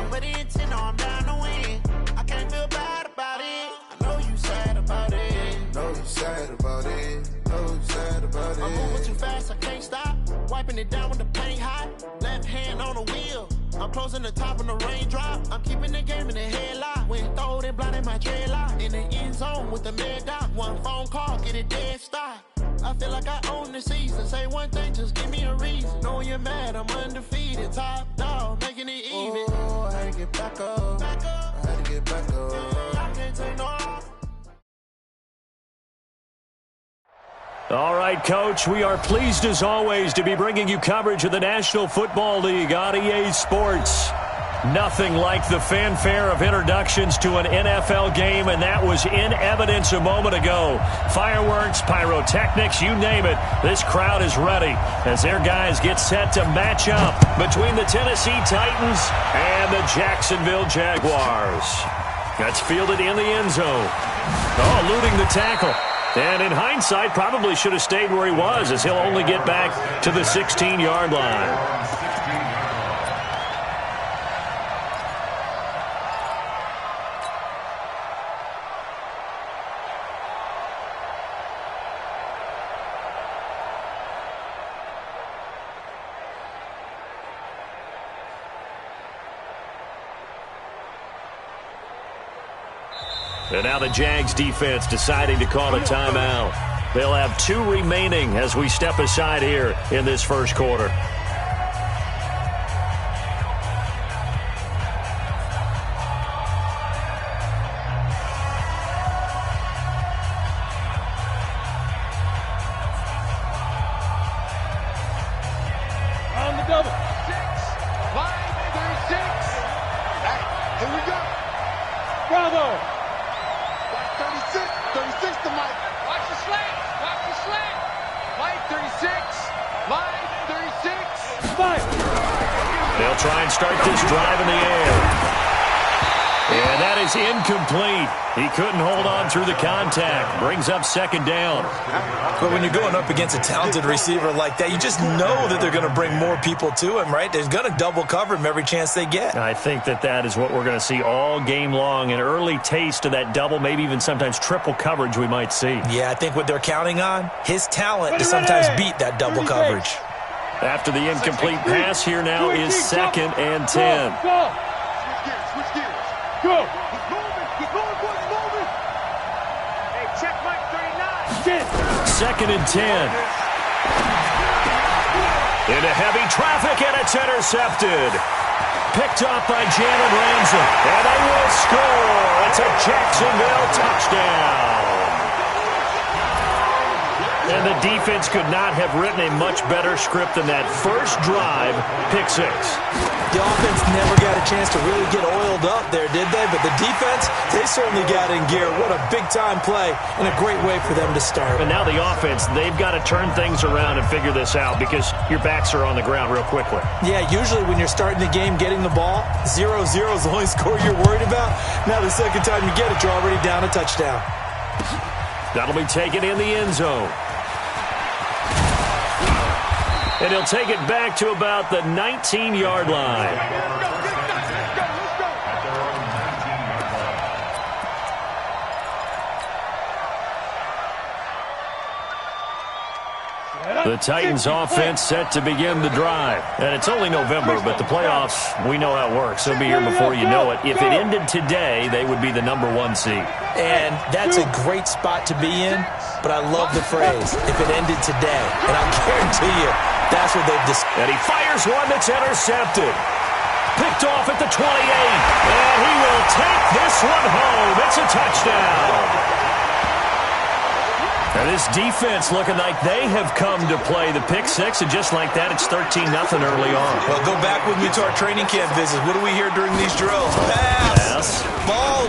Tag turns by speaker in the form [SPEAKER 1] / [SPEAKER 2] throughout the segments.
[SPEAKER 1] But the intent, no, I'm down to win. I can't feel bad about it. I know you sad about it.
[SPEAKER 2] Know you sad about it. Know you sad about it.
[SPEAKER 1] I'm moving too fast, I can't stop. Wiping it down when the paint hot. Left hand on the wheel. I'm closing the top when the raindrop. I'm keeping the game in the headlock. When throwed and blinded my dreadlock. In the end zone with the mad dot. One phone call, get it dead stop. I feel like I own the season. Say one thing, just give me a reason. Knowing you're mad, I'm undefeated. Top dog, making it even.
[SPEAKER 2] Oh, I had to get back up. I had to get back up.
[SPEAKER 1] I can't take no.
[SPEAKER 3] All right, Coach, we are pleased as always to be bringing you coverage of the National Football League on EA Sports. Nothing like the fanfare of introductions to an NFL game, and that was in evidence a moment ago. Fireworks, pyrotechnics, you name it. This crowd is ready as their guys get set to match up between the Tennessee Titans and the Jacksonville Jaguars. That's fielded in the end zone. Oh, eluding the tackle. And in hindsight, probably should have stayed where he was, as he'll only get back to the 16-yard line. And now the Jags defense deciding to call a timeout. They'll have 2 remaining as we step aside here in this first quarter.
[SPEAKER 4] On the double. 6, 5, 36. Here we go. Bravo. 36 to Mike. Watch the slant. Watch the slant. Mike 36. Mike 36. Mike.
[SPEAKER 3] They'll try and start this drive in the air. And that is incomplete. He couldn't hold on through the contact. Brings up second down.
[SPEAKER 5] But when you're going up against a talented receiver like that, you just know that they're going to bring more people to him, right? They're going to double cover him every chance they get.
[SPEAKER 3] I think that is what we're going to see all game long. An early taste of that double, maybe even sometimes triple coverage we might see.
[SPEAKER 5] Yeah, I think what they're counting on, his talent to sometimes beat that double coverage.
[SPEAKER 3] After the incomplete pass, here now is 2nd and 10.
[SPEAKER 4] Go. Switch gears. Go. He's moving. He's moving, boys. Moving. Hey, check Mike 39.
[SPEAKER 3] 2nd and 10. Into heavy traffic, and it's intercepted. Picked off by Jalen Ramsey. And they will score. It's a Jacksonville touchdown. And the defense could not have written a much better script than that first drive, pick 6.
[SPEAKER 5] The offense never got a chance to really get oiled up there, did they? But the defense, they certainly got in gear. What a big-time play and a great way for them to start.
[SPEAKER 3] And now the offense, they've got to turn things around and figure this out because your backs are on the ground real quickly.
[SPEAKER 5] Yeah, usually when you're starting the game, getting the ball, 0-0 is the only score you're worried about. Now the second time you get it, you're already down a touchdown.
[SPEAKER 3] That'll be taken in the end zone. And he'll take it back to about the 19-yard line. The Titans offense set to begin the drive. And it's only November, but the playoffs, we know how it works. They'll be here before you know it. If it ended today, they would be the number 1 seed.
[SPEAKER 5] And that's a great spot to be in, but I love the phrase, if it ended today. And I guarantee you, that's what they've decided.
[SPEAKER 3] And he fires one that's intercepted. Picked off at the 28. And he will take this one home. It's a touchdown. And this defense looking like they have come to play the pick 6, and just like that, it's 13-0 early on.
[SPEAKER 5] Well, go back with me to our training camp visits. What do we hear during these drills? Pass.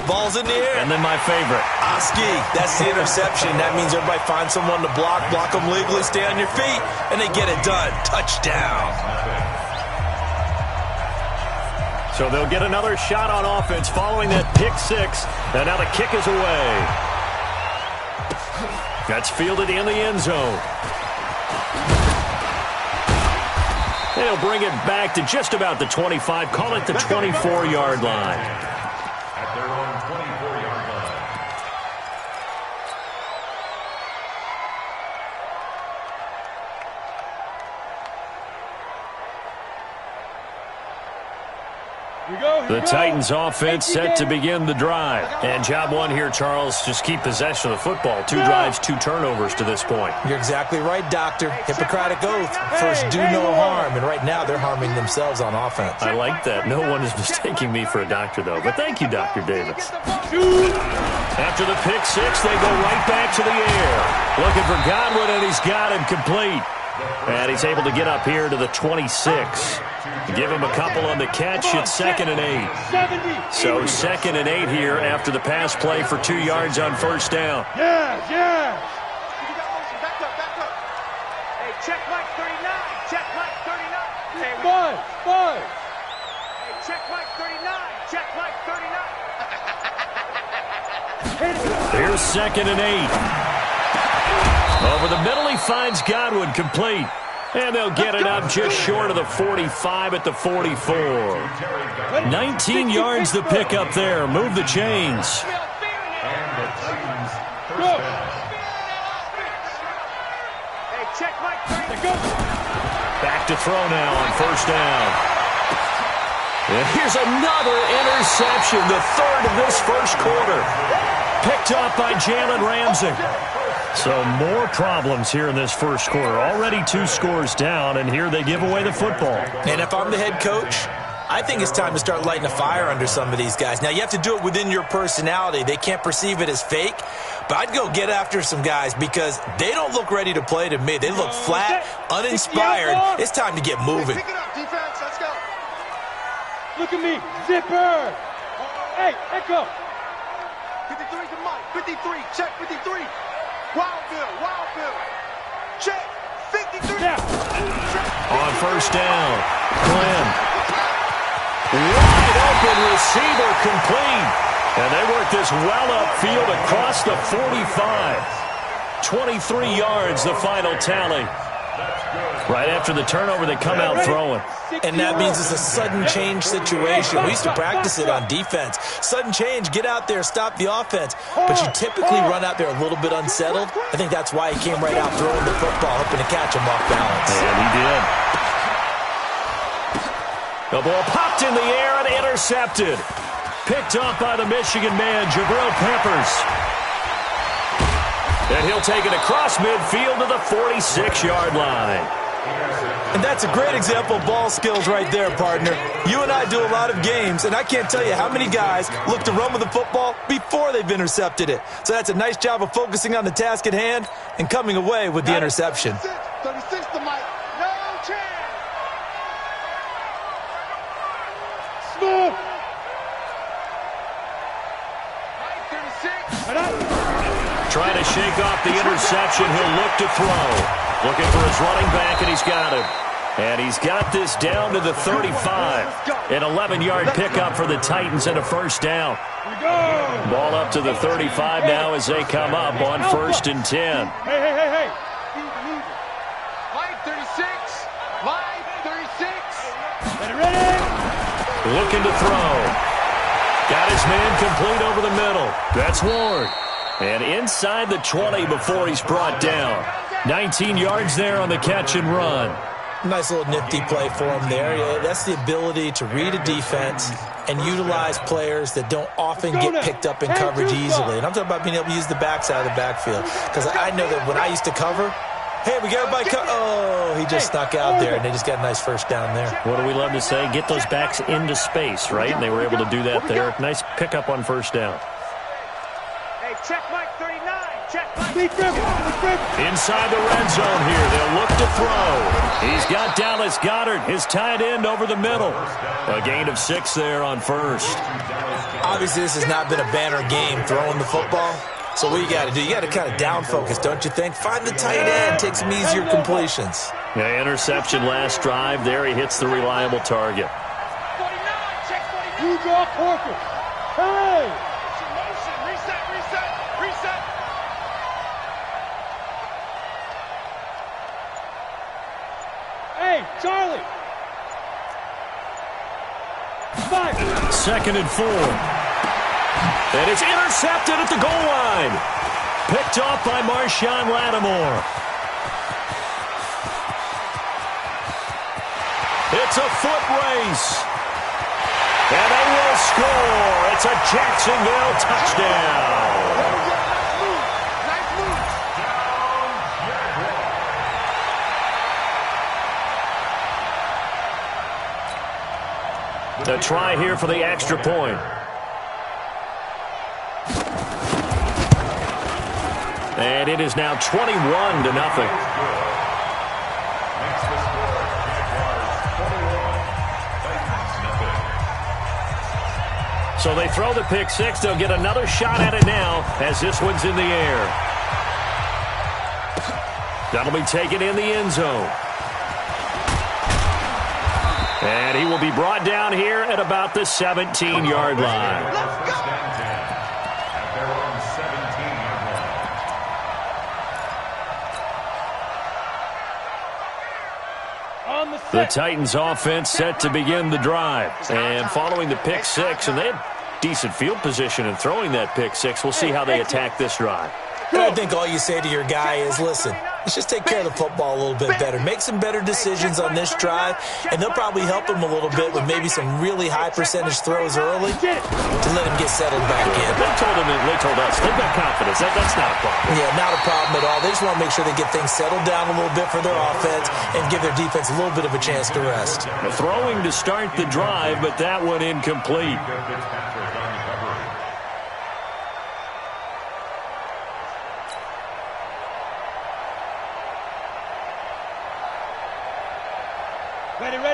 [SPEAKER 5] Ball's in the air.
[SPEAKER 3] And then my favorite.
[SPEAKER 5] Oski, that's the interception. That means everybody finds someone to block them legally, stay on your feet, and they get it done. Touchdown.
[SPEAKER 3] So they'll get another shot on offense following that pick 6, and now the kick is away. That's fielded in the end zone. They'll bring it back to just about the 25. Call it the 24-yard line.
[SPEAKER 6] At their own 24-yard line.
[SPEAKER 3] The Titans offense set to begin the drive. And job one here, Charles, just keep possession of the football. 2 drives, 2 turnovers to this point.
[SPEAKER 5] You're exactly right, Doctor. Hippocratic oath. First, do no harm. And right now, they're harming themselves on offense.
[SPEAKER 3] I like that. No one is mistaking me for a doctor, though. But thank you, Dr. Davis. After the pick 6, they go right back to the air. Looking for Godwin, and he's got him complete. And he's able to get up here to the 26. Give him a couple on the catch. It's 2nd and 8. So 2nd and 8 here after the pass play for 2 yards on first down.
[SPEAKER 4] Yes. Back up. Hey, check Mike 39. Check Mike 39. Hey, five. Hey, check Mike 39. Check Mike 39.
[SPEAKER 3] Here's 2nd and 8. Over the middle, he finds Godwin complete. And they'll get it up just short of the 45 at the 44. 19 yards the pick up there. Move the chains. Back to throw now on first down. And here's another interception, the 3rd of this first quarter. Picked up by Jalen Ramsey. So more problems here in this first quarter. Already 2 scores down, and here they give away the football.
[SPEAKER 5] And if I'm the head coach, I think it's time to start lighting a fire under some of these guys. Now, you have to do it within your personality. They can't perceive it as fake. But I'd go get after some guys because they don't look ready to play to me. They look flat, uninspired. It's time to get moving.
[SPEAKER 4] Pick it up, defense. Let's go. Look at me. Zipper. Hey, Echo. 53 to Mike. 53. Check 53. Wild Bill. Check. 53. Yeah.
[SPEAKER 3] On first down, Glenn. Wide open receiver complete. And they work this well upfield across the 45. 23 yards, the final tally. Right after the turnover, they come out throwing.
[SPEAKER 5] And that means it's a sudden change situation. We used to practice it on defense. Sudden change, get out there, stop the offense. But you typically run out there a little bit unsettled. I think that's why he came right out throwing the football, hoping to catch him off balance.
[SPEAKER 3] And he did. The ball popped in the air and intercepted. Picked up by the Michigan man, Jabril Peppers. And he'll take it across midfield to the 46-yard line.
[SPEAKER 5] And that's a great example of ball skills right there, partner. You and I do a lot of games, and I can't tell you how many guys look to run with the football before they've intercepted it. So that's a nice job of focusing on the task at hand and coming away with the interception.
[SPEAKER 4] 36 to Mike. No chance. Smooth. Mike 36.
[SPEAKER 3] Trying to shake off the interception. He'll look to throw. Looking for his running back, and he's got him. And he's got this down to the 35. An 11-yard pickup for the Titans and a first down. Ball up to the 35 now as they come up on 1st and 10.
[SPEAKER 4] Hey. Line 36. Line 36. Ready?
[SPEAKER 3] Looking to throw. Got his man complete over the middle. That's Ward. And inside the 20 before he's brought down. 19 yards there on the catch and run.
[SPEAKER 5] Nice little nifty play for him there. Yeah, that's the ability to read a defense and utilize players that don't often get picked up in coverage easily. And I'm talking about being able to use the backside of the backfield. Because I know that when I used to cover, hey, we got everybody oh, he just snuck out there, and they just got a nice first down there.
[SPEAKER 3] What do we love to say? Get those backs into space, right? And they were able to do that there. Nice pickup on first down.
[SPEAKER 4] Check Mike 39. Check Mike.
[SPEAKER 3] Inside the red zone here. They'll look to throw. He's got Dallas Goedert, his tight end, over the middle. A gain of 6 there on first.
[SPEAKER 5] Obviously, this has not been a banner game throwing the football. So what you got to do, you got to kind of down focus, don't you think? Find the tight end, take some easier completions.
[SPEAKER 3] Yeah, interception last drive. There he hits the reliable target.
[SPEAKER 4] 49. Check 49. You draw Corker. Hey! Reset. Hey, Charlie,
[SPEAKER 3] 2nd and 4. And it's intercepted at the goal line. Picked off by Marshawn Lattimore. It's a foot race. And they will score. It's a Jacksonville touchdown. A try here for the extra point. And it is now 21-0. So they throw the pick six. They'll get another shot at it now as this one's in the air. That'll be taken in the end zone. And he will be brought down here at about the 17-yard line.
[SPEAKER 4] Let's go!
[SPEAKER 3] The Titans offense set to begin the drive. And following the pick six, and they had decent field position in throwing that pick six. We'll see how they attack this drive.
[SPEAKER 5] I think all you say to your guy is, listen, let's just take care of the football a little bit better. Make some better decisions on this drive, and they'll probably help him a little bit with maybe some really high percentage throws early to let him get settled back in.
[SPEAKER 3] They told us, they've got confidence. That's not a problem.
[SPEAKER 5] Yeah, not a problem at all. They just want to make sure they get things settled down a little bit for their offense and give their defense a little bit of a chance to rest.
[SPEAKER 3] Throwing to start the drive, but that one incomplete.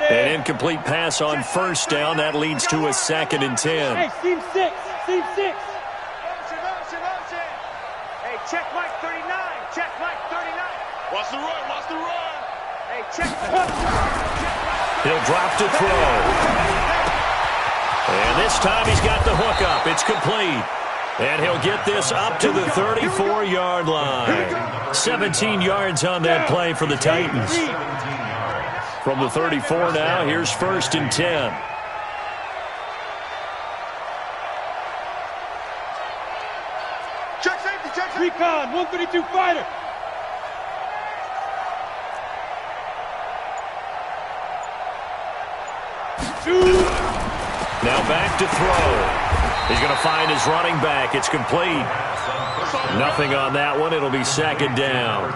[SPEAKER 3] An incomplete pass on first down. That leads to a 2nd and 10.
[SPEAKER 4] Hey, seam six. Motion. Hey, check Mike 39. Check Mike 39. Watch the run. Hey, check.
[SPEAKER 3] He'll drop to throw. And this time he's got the hook up. It's complete. And he'll get this up to the 34-yard line. 17 yards on that play for the Titans. From the 34 now, here's 1st and 10.
[SPEAKER 4] Check safety, check safety. Recon, 132 fighter.
[SPEAKER 3] Now back to throw. He's going to find his running back. It's complete. Nothing on that one. It'll be 2nd down.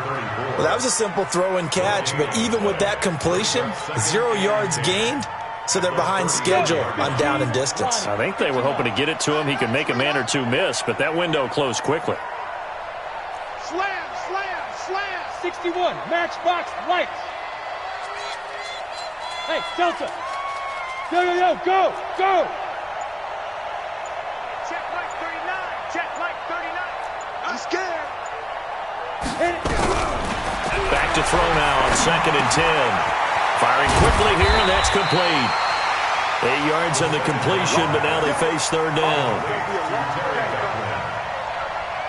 [SPEAKER 5] Well, that was a simple throw and catch, but even with that completion, 0 yards gained, so they're behind schedule on down and distance.
[SPEAKER 3] I think they were hoping to get it to him. He could make a man or two miss, but that window closed quickly.
[SPEAKER 4] Slam. 61, matchbox lights. Hey, Delta. Yo, go. Check Mike 39. I'm scared.
[SPEAKER 3] Back to throw now on 2nd and 10. Firing quickly here, and that's complete. 8 yards on the completion, but now they face 3rd down.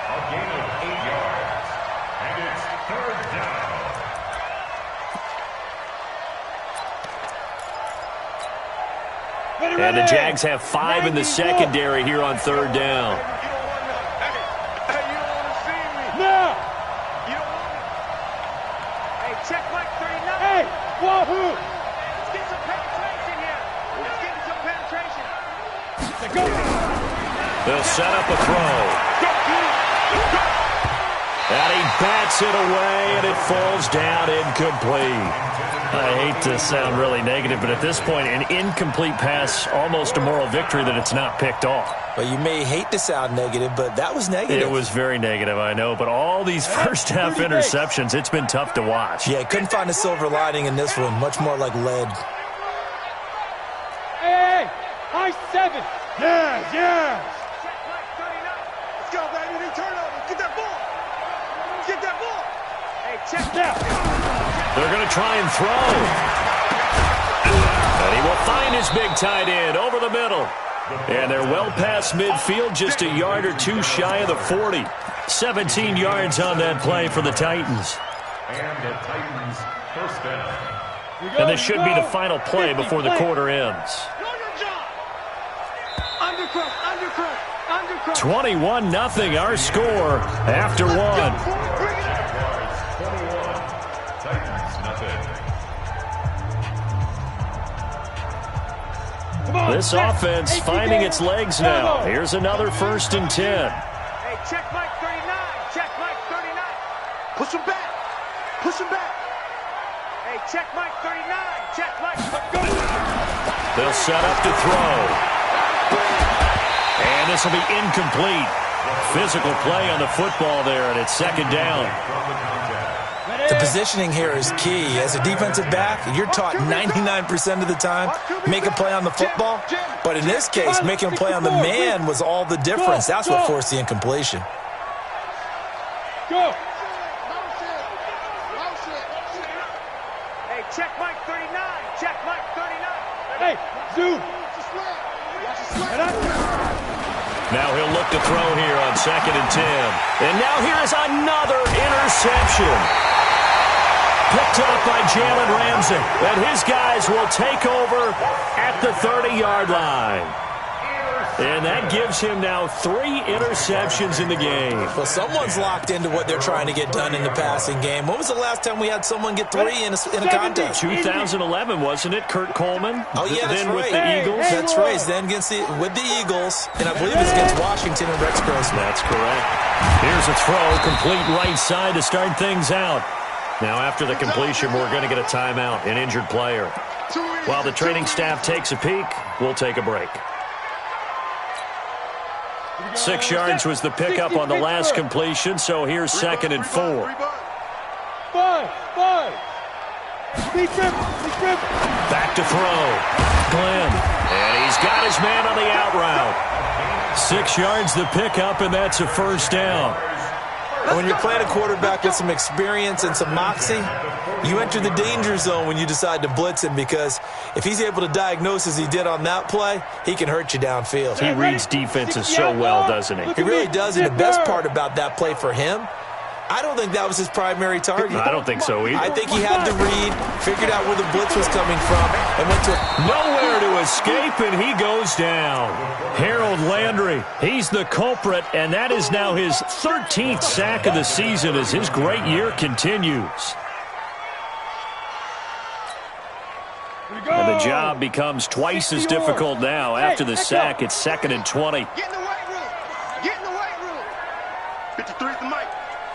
[SPEAKER 6] A gain of 8 yards. And it's 3rd down.
[SPEAKER 3] And the Jags have 5 in the secondary here on 3rd down.
[SPEAKER 4] Wahoo! Let's get some penetration here.
[SPEAKER 3] They'll set up a throw. And he bats it away, and it falls down incomplete. I hate to sound really negative, but at this point, an incomplete pass, almost a moral victory that it's not picked off.
[SPEAKER 5] Well, you may hate to sound negative, but that was negative.
[SPEAKER 3] It was very negative, I know. But all these first-half interceptions, it's been tough to watch.
[SPEAKER 5] Yeah, couldn't find a silver lining in this one. Much more like lead.
[SPEAKER 4] Hey, high 7. Yeah. Let's go, baby. New turnover. Get that ball. Hey, check that.
[SPEAKER 3] They're going to try and throw. And he will find his big tight end over the middle. And they're well past midfield, just a yard or two shy of the 40. 17 yards on that play for the Titans.
[SPEAKER 6] And the Titans first down.
[SPEAKER 3] And this should be the final play before the quarter ends.
[SPEAKER 4] Undercrush.
[SPEAKER 3] 21-0 our score after one. This offense finding its legs now. Here's another 1st and 10.
[SPEAKER 4] Hey, check Mike 39. Check Mike 39. Push him back. Push him back. Hey, check Mike 39. Check Mike. Go.
[SPEAKER 3] They'll set up to throw. And this will be incomplete. Physical play on the football there, and it's 2nd down.
[SPEAKER 5] The positioning here is key. As a defensive back, you're taught 99% of the time, make a play on the football. But in this case, making a play on the man was all the difference. That's what forced the incompletion.
[SPEAKER 4] Go. Hey, check Mike 39. Check Mike 39. Hey, zoom.
[SPEAKER 3] Now he'll look to throw here on 2nd and 10. And now here is another interception. Picked up by Jalen Ramsey. And his guys will take over at the 30-yard line. And that gives him now 3 interceptions in the game.
[SPEAKER 5] Well, someone's locked into what they're trying to get done in the passing game. When was the last time we had someone get 3 in a contest?
[SPEAKER 3] 2011, wasn't it? Kurt Coleman?
[SPEAKER 5] Oh, yeah, that's
[SPEAKER 3] then
[SPEAKER 5] right.
[SPEAKER 3] with the Eagles.
[SPEAKER 5] That's right. Then with the Eagles. And I believe it's against Washington and Rex Grossman.
[SPEAKER 3] That's correct. Here's a throw, complete right side to start things out. Now, after the completion, we're going to get a timeout, an injured player. While the training staff takes a peek, we'll take a break. 6 yards was the pickup on the last completion, so here's 2nd and 4.
[SPEAKER 4] 5.
[SPEAKER 3] Back to throw. Glenn. And he's got his man on the out route. 6 yards the pickup, and that's a 1st down.
[SPEAKER 5] When you're playing a quarterback with some experience and some moxie, you enter the danger zone when you decide to blitz him, because if he's able to diagnose as he did on that play, he can hurt you downfield.
[SPEAKER 3] He reads defenses so well, doesn't he?
[SPEAKER 5] He really does, and the best part about that play for him, I don't think that was his primary target.
[SPEAKER 3] I don't think so either.
[SPEAKER 5] I think he had the read, figured out where the blitz was coming from, and went to
[SPEAKER 3] nowhere to escape, and he goes down. Harold Landry, he's the culprit, and that is now his 13th sack of the season as his great year continues. And the job becomes twice as difficult now. After the sack, it's 2nd and 20.
[SPEAKER 4] Get in the weight room. Get in the weight room. 53 is the mic.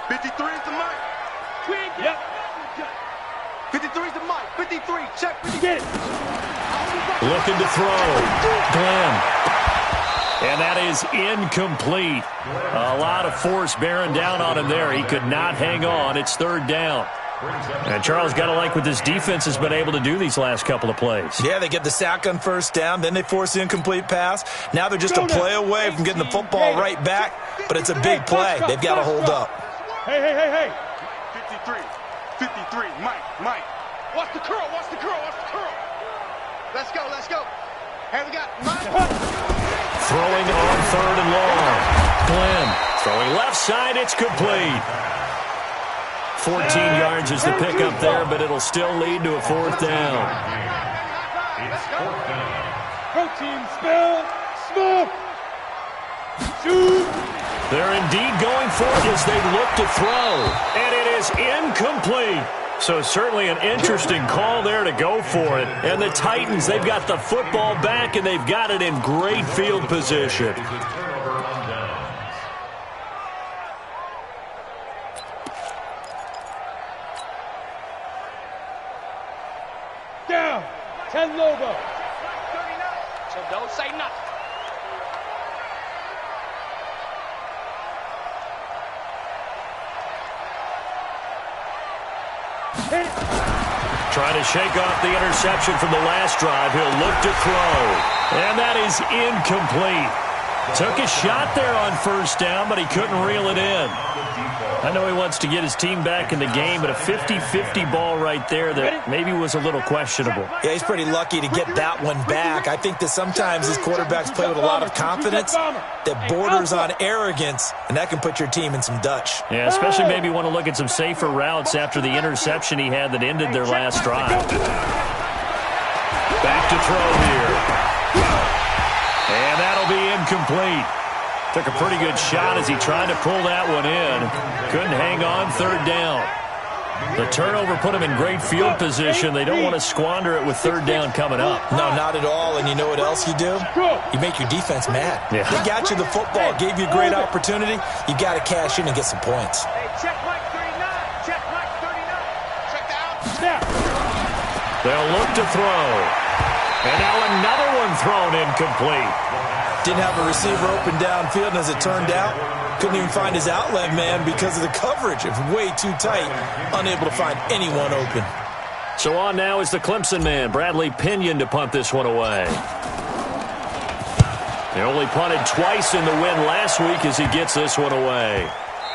[SPEAKER 4] 53 is the mic. Yep. 53 is the mic. 53. Check. 50. Get it.
[SPEAKER 3] Looking to throw. Glenn. And that is incomplete. A lot of force bearing down on him there. He could not hang on. It's 3rd down. And Charles, got to like what this defense has been able to do these last couple of plays.
[SPEAKER 5] Yeah, they get the sack on 1st down, then they force the incomplete pass. Now they're just a play away from getting the football right back, but it's a big play. They've got to hold up.
[SPEAKER 4] Hey. 53. Mike. Watch the curl. Let's go. Hey, we got Mike.
[SPEAKER 3] Throwing on 3rd and long. Glenn throwing left side. It's complete. 14 yards is the pickup there, but it'll still lead to a 4th down.
[SPEAKER 4] Protein spill. Smoke. Shoot.
[SPEAKER 3] They're indeed going for it as they look to throw. And it is incomplete. So certainly an interesting call there to go for it. And the Titans, they've got the football back, and they've got it in great field position.
[SPEAKER 4] Down. 10 Lobo. So don't say nothing.
[SPEAKER 3] Trying to shake off the interception from the last drive. He'll look to throw. And that is incomplete. Took a shot there on 1st down, but he couldn't reel it in. I know he wants to get his team back in the game, but a 50-50 ball right there that maybe was a little questionable.
[SPEAKER 5] Yeah, he's pretty lucky to get that one back. I think that sometimes his quarterbacks play with a lot of confidence that borders on arrogance, and that can put your team in some Dutch.
[SPEAKER 3] Yeah, especially maybe want to look at some safer routes after the interception he had that ended their last drive. Back to throw here. And that'll be incomplete. Took a pretty good shot as he tried to pull that one in. Couldn't hang on, third down. The turnover put him in great field position. They don't want to squander it with third down coming up.
[SPEAKER 5] No, not at all. And you know what else you do? You make your defense mad.
[SPEAKER 3] Yeah.
[SPEAKER 5] They got you the football, gave you a great opportunity. You got to cash in and get some points.
[SPEAKER 4] Hey, check Mike 39. Check Mike 39. Check out. Snap.
[SPEAKER 3] They'll look to throw. And now another one thrown incomplete.
[SPEAKER 5] Didn't have a receiver open downfield, and as it turned out, couldn't even find his outlet man because of the coverage. It was way too tight, unable to find anyone open.
[SPEAKER 3] So on now is the Clemson man, Bradley Pinion, to punt this one away. They only punted twice in the win last week as he gets this one away.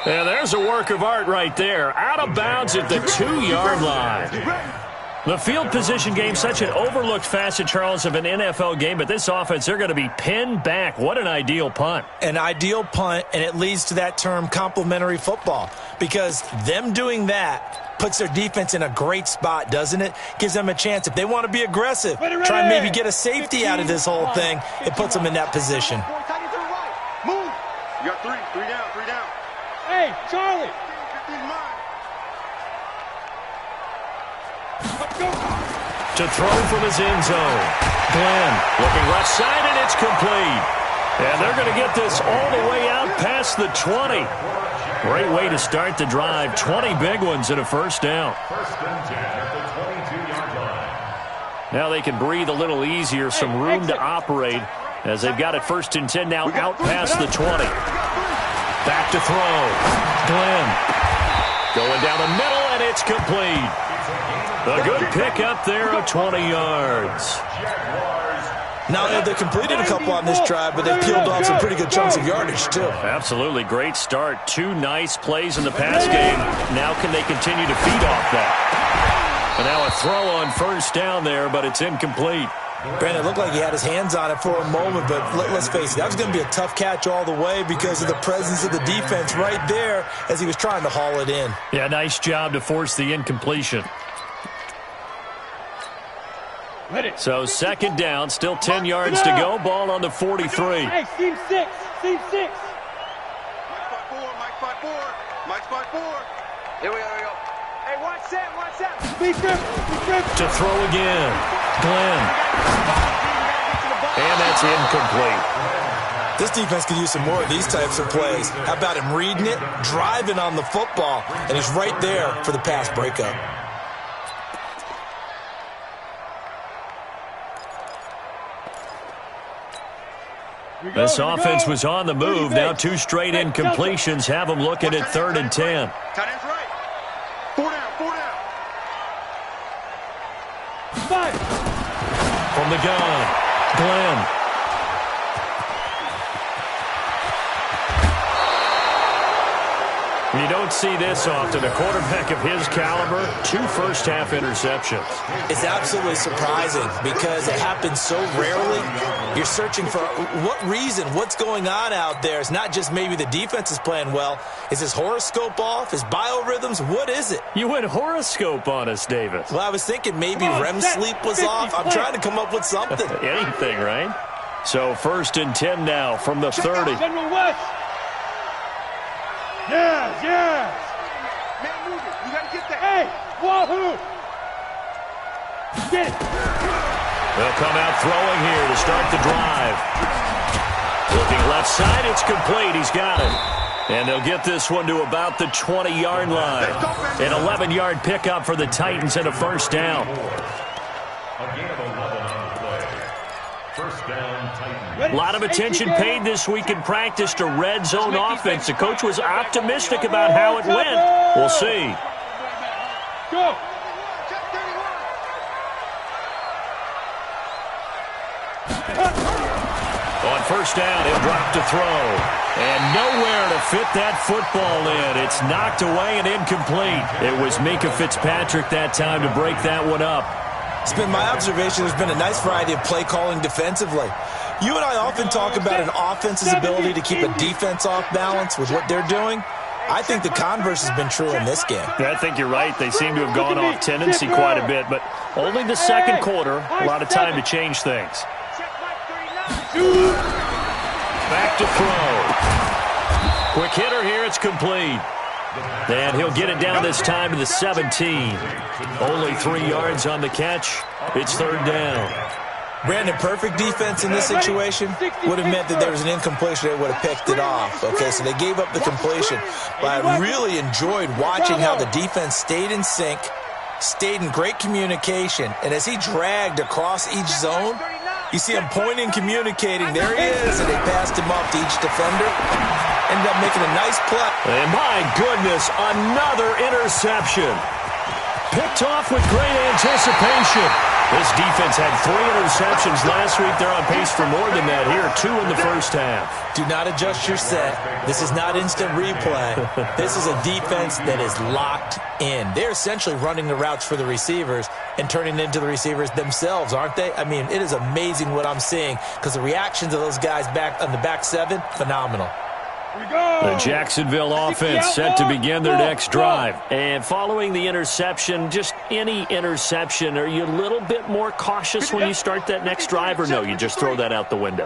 [SPEAKER 3] And there's a work of art right there. Out of bounds at the 2-yard line. The field position game, such an overlooked facet, Charles, of an NFL game, but this offense, they're going to be pinned back. What an ideal punt.
[SPEAKER 5] An ideal punt, and it leads to that term complementary football, because them doing that puts their defense in a great spot, doesn't it? Gives them a chance. If they want to be aggressive, try and maybe get a safety out of this whole thing, it puts them in that position.
[SPEAKER 4] Move. You got three down. Hey, Charlie.
[SPEAKER 3] To throw from his end zone. Glenn looking left side, and it's complete. And they're going to get this all the way out past the 20. Great way to start the drive. 20 big ones and a first down.
[SPEAKER 6] First and 10 at the 22-yard line.
[SPEAKER 3] Now they can breathe a little easier, some room to operate as they've got it first and 10 now out past the 20. Back to throw. Glenn going down the middle, and it's complete. A good pick up there of 20 yards.
[SPEAKER 5] Now, they completed a couple on this drive, but they peeled off some pretty good chunks of yardage, too.
[SPEAKER 3] Absolutely. Great start. 2 nice plays in the pass game. Now can they continue to feed off that? And now a throw on first down there, but it's incomplete.
[SPEAKER 5] Brandon, it looked like he had his hands on it for a moment, but let's face it, that was going to be a tough catch all the way because of the presence of the defense right there as he was trying to haul it in.
[SPEAKER 3] Yeah, nice job to force the incompletion. So second down, still 10 yards to go. Ball on the 43.
[SPEAKER 4] Hey, team 6. Mike spot 4. Here we go. Hey, watch that. Be grip.
[SPEAKER 3] To throw again. Glenn. And that's incomplete.
[SPEAKER 5] This defense could use some more of these types of plays. How about him reading it, driving on the football, and he's right there for the pass breakup.
[SPEAKER 3] This offense was on the move. Now 2 straight incompletions have them looking at 3rd and 10.
[SPEAKER 4] Tight end's right. 4 down. 5.
[SPEAKER 3] From the gun, Glenn. You don't see this often. A quarterback of his caliber, 2 first-half interceptions.
[SPEAKER 5] It's absolutely surprising because it happens so rarely. You're searching for what reason, what's going on out there. It's not just maybe the defense is playing well. Is his horoscope off? His biorhythms? What is it?
[SPEAKER 3] You went horoscope on us, Davis.
[SPEAKER 5] Well, I was thinking maybe REM sleep was off. I'm trying to come up with something.
[SPEAKER 3] Anything, right? So 1st and 10 now from the 30.
[SPEAKER 4] General West. Yes. Man, move it. You got to get that. Hey, wahoo. Get it.
[SPEAKER 3] They'll come out throwing here to start the drive. Looking left side, it's complete. He's got it. And they'll get this one to about the 20-yard line. An 11-yard pickup for the Titans and a first down.
[SPEAKER 6] Again, 11 on the play. First down, Titans.
[SPEAKER 3] A lot of attention paid this week in practice to red zone offense. The coach was optimistic about how it went. We'll see.
[SPEAKER 4] Go.
[SPEAKER 3] On first down, he'll drop to throw. And nowhere to fit that football in. It's knocked away and incomplete. It was Minkah Fitzpatrick that time to break that one up.
[SPEAKER 5] It's been my observation there's been a nice variety of play calling defensively. You and I often talk about an offense's ability to keep a defense off balance with what they're doing. I think the converse has been true in this game.
[SPEAKER 3] Yeah, I think you're right. They seem to have gone off tendency quite a bit, but only the second quarter, a lot of time to change things. Back to throw. Quick hitter here. It's complete. And he'll get it down this time to the 17. Only 3 yards on the catch. It's third down.
[SPEAKER 5] Brandon, perfect defense in this situation would have meant that there was an incompletion. They would have picked it off. Okay, so they gave up the completion. But I really enjoyed watching how the defense stayed in sync, stayed in great communication, and as he dragged across each zone, you see him pointing, communicating. There he is, and they passed him off to each defender. Ended up making a nice play.
[SPEAKER 3] And my goodness, another interception. Picked off with great anticipation. This defense had 3 interceptions last week. They're on pace for more than that here. 2 in the first half.
[SPEAKER 5] Do not adjust your set. This is not instant replay. This is a defense that is locked in. They're essentially running the routes for the receivers and turning into the receivers themselves, aren't they? I mean, it is amazing what I'm seeing because the reactions of those guys back on the back 7, phenomenal.
[SPEAKER 3] The Jacksonville offense set to begin their next drive. And following the interception, just any interception, are you a little bit more cautious when you start that next drive, or no, you just throw that out the window?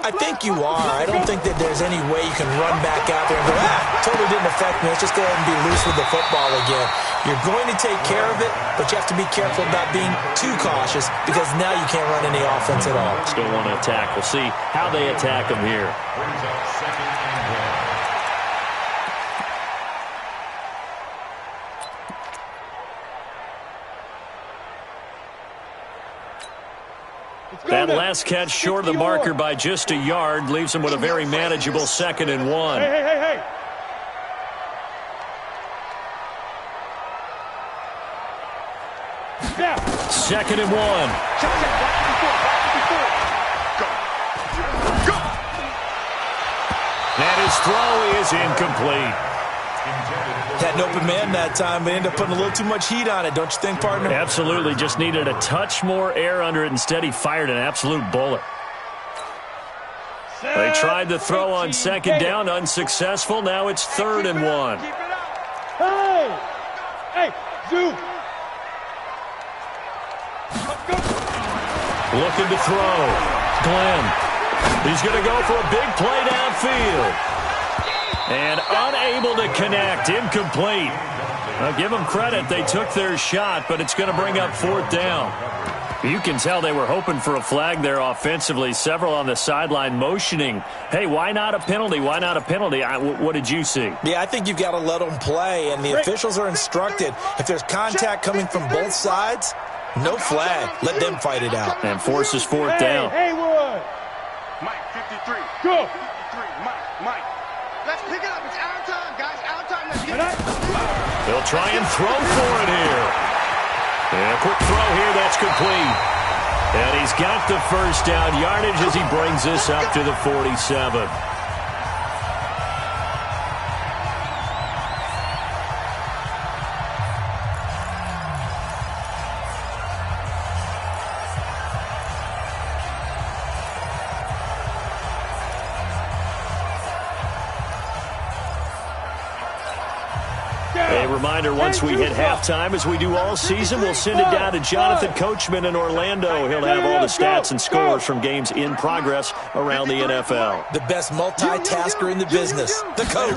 [SPEAKER 5] I think you are. I don't think that there's any way you can run back out there and go, totally didn't affect me. Let's just go ahead and be loose with the football again. You're going to take care of it, but you have to be careful about being too cautious because now you can't run any offense at all.
[SPEAKER 3] Still want to attack. We'll see how they attack them here. That last catch short of the marker by just a yard leaves him with a very manageable 2nd and 1.
[SPEAKER 4] Hey. Yeah.
[SPEAKER 3] 2nd and 1. And his throw is incomplete.
[SPEAKER 5] Had an open man that time, but ended up putting a little too much heat on it, don't you think, partner?
[SPEAKER 3] Absolutely. Just needed a touch more air under it. Instead, he fired an absolute bullet. They tried the throw on 2nd down, unsuccessful. Now it's 3rd and 1.
[SPEAKER 4] Hey, Zoo.
[SPEAKER 3] Looking to throw. Glenn. He's going to go for a big play downfield. And unable to connect. Incomplete. Now, give them credit. They took their shot, but it's going to bring up 4th down. You can tell they were hoping for a flag there offensively. Several on the sideline motioning, hey, why not a penalty? Why not a penalty? What did you see?
[SPEAKER 5] Yeah, I think you've got to let them play, and the officials are instructed. If there's contact coming from both sides, no flag. Let them fight it out.
[SPEAKER 3] And forces 4th down.
[SPEAKER 4] Haywood.
[SPEAKER 7] Mike, 53.
[SPEAKER 4] Go.
[SPEAKER 7] 53. Mike. Let's pick it up. It's our time, guys. Our time. Let's get it.
[SPEAKER 3] They'll try and throw for it here. And a quick throw here. That's complete. And he's got the first down yardage as he brings this up to the 47. A reminder, once we hit halftime, as we do all season, we'll send it down to Jonathan Coachman in Orlando. He'll have all the stats and scores from games in progress around the NFL.
[SPEAKER 5] The best multitasker in the business, the coach.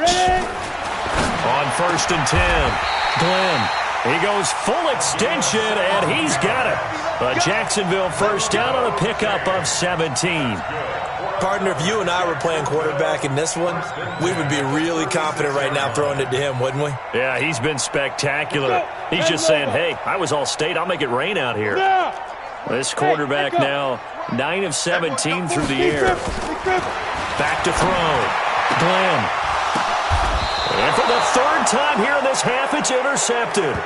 [SPEAKER 3] On 1st and 10, Glenn. He goes full extension, and he's got it. A Jacksonville first down on a pickup of 17.
[SPEAKER 5] Partner, if you and I were playing quarterback in this one, we would be really confident right now throwing it to him, wouldn't we?
[SPEAKER 3] Yeah, he's been spectacular. He's just saying, hey, I was all state. I'll make it rain out here. This quarterback now 9 of 17 through the air. Back to throw. Glenn. And for the 3rd time here in this half, it's intercepted.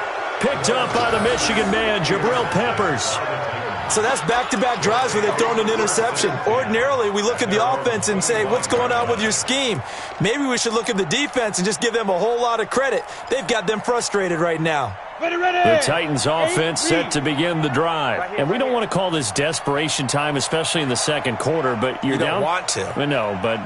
[SPEAKER 3] Picked up by the Michigan man, Jabril Peppers.
[SPEAKER 5] So that's back-to-back drives where they've thrown an interception. Ordinarily, we look at the offense and say, what's going on with your scheme? Maybe we should look at the defense and just give them a whole lot of credit. They've got them frustrated right now.
[SPEAKER 3] The Titans offense set to begin the drive. And we don't want to call this desperation time, especially in the 2nd quarter, but you're down.
[SPEAKER 5] You don't want to.
[SPEAKER 3] No, but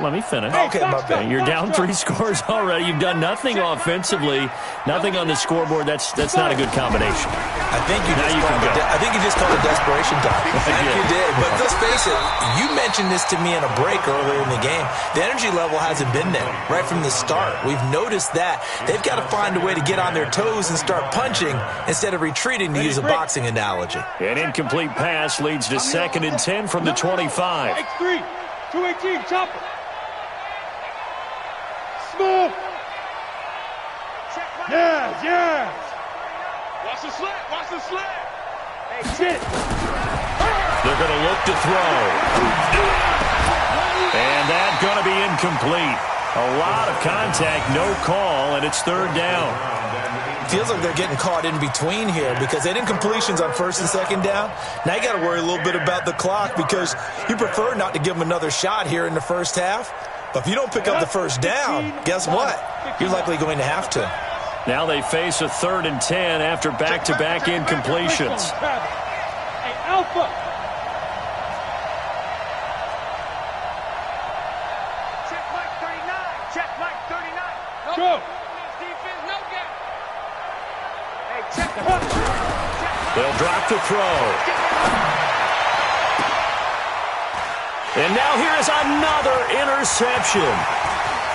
[SPEAKER 3] let me finish.
[SPEAKER 5] Okay, my bad.
[SPEAKER 3] You're down 3 scores already. You've done nothing offensively, nothing on the scoreboard. That's not a good combination.
[SPEAKER 5] I think you just called it desperation time. I think you did. But let's face it, you mentioned this to me in a break earlier in the game. The energy level hasn't been there right from the start. We've noticed that. They've got to find a way to get on their toes and start punching instead of retreating, to use a boxing analogy.
[SPEAKER 3] An incomplete pass leads to 2nd and 10 from the 25.
[SPEAKER 4] X3, 218, chopper. Smooth. Yes, yes.
[SPEAKER 7] Watch the slant, watch the slant.
[SPEAKER 4] Hey, shit.
[SPEAKER 3] They're going to look to throw. And that's going to be incomplete. A lot of contact, no call, and it's 3rd down.
[SPEAKER 5] Feels like they're getting caught in between here because they didn't completions on 1st and 2nd down. Now you got to worry a little bit about the clock because you prefer not to give them another shot here in the first half. But if you don't pick up the 1st down, guess what? You're likely going to have to.
[SPEAKER 3] Now they face a 3rd and 10 after back-to-back incompletions.
[SPEAKER 4] Hey, Alpha.
[SPEAKER 7] Check Mike 39. Check Mike 39.
[SPEAKER 4] Go.
[SPEAKER 7] Defense, no gap. Hey, check the
[SPEAKER 3] They'll drop the throw. And now here is another interception.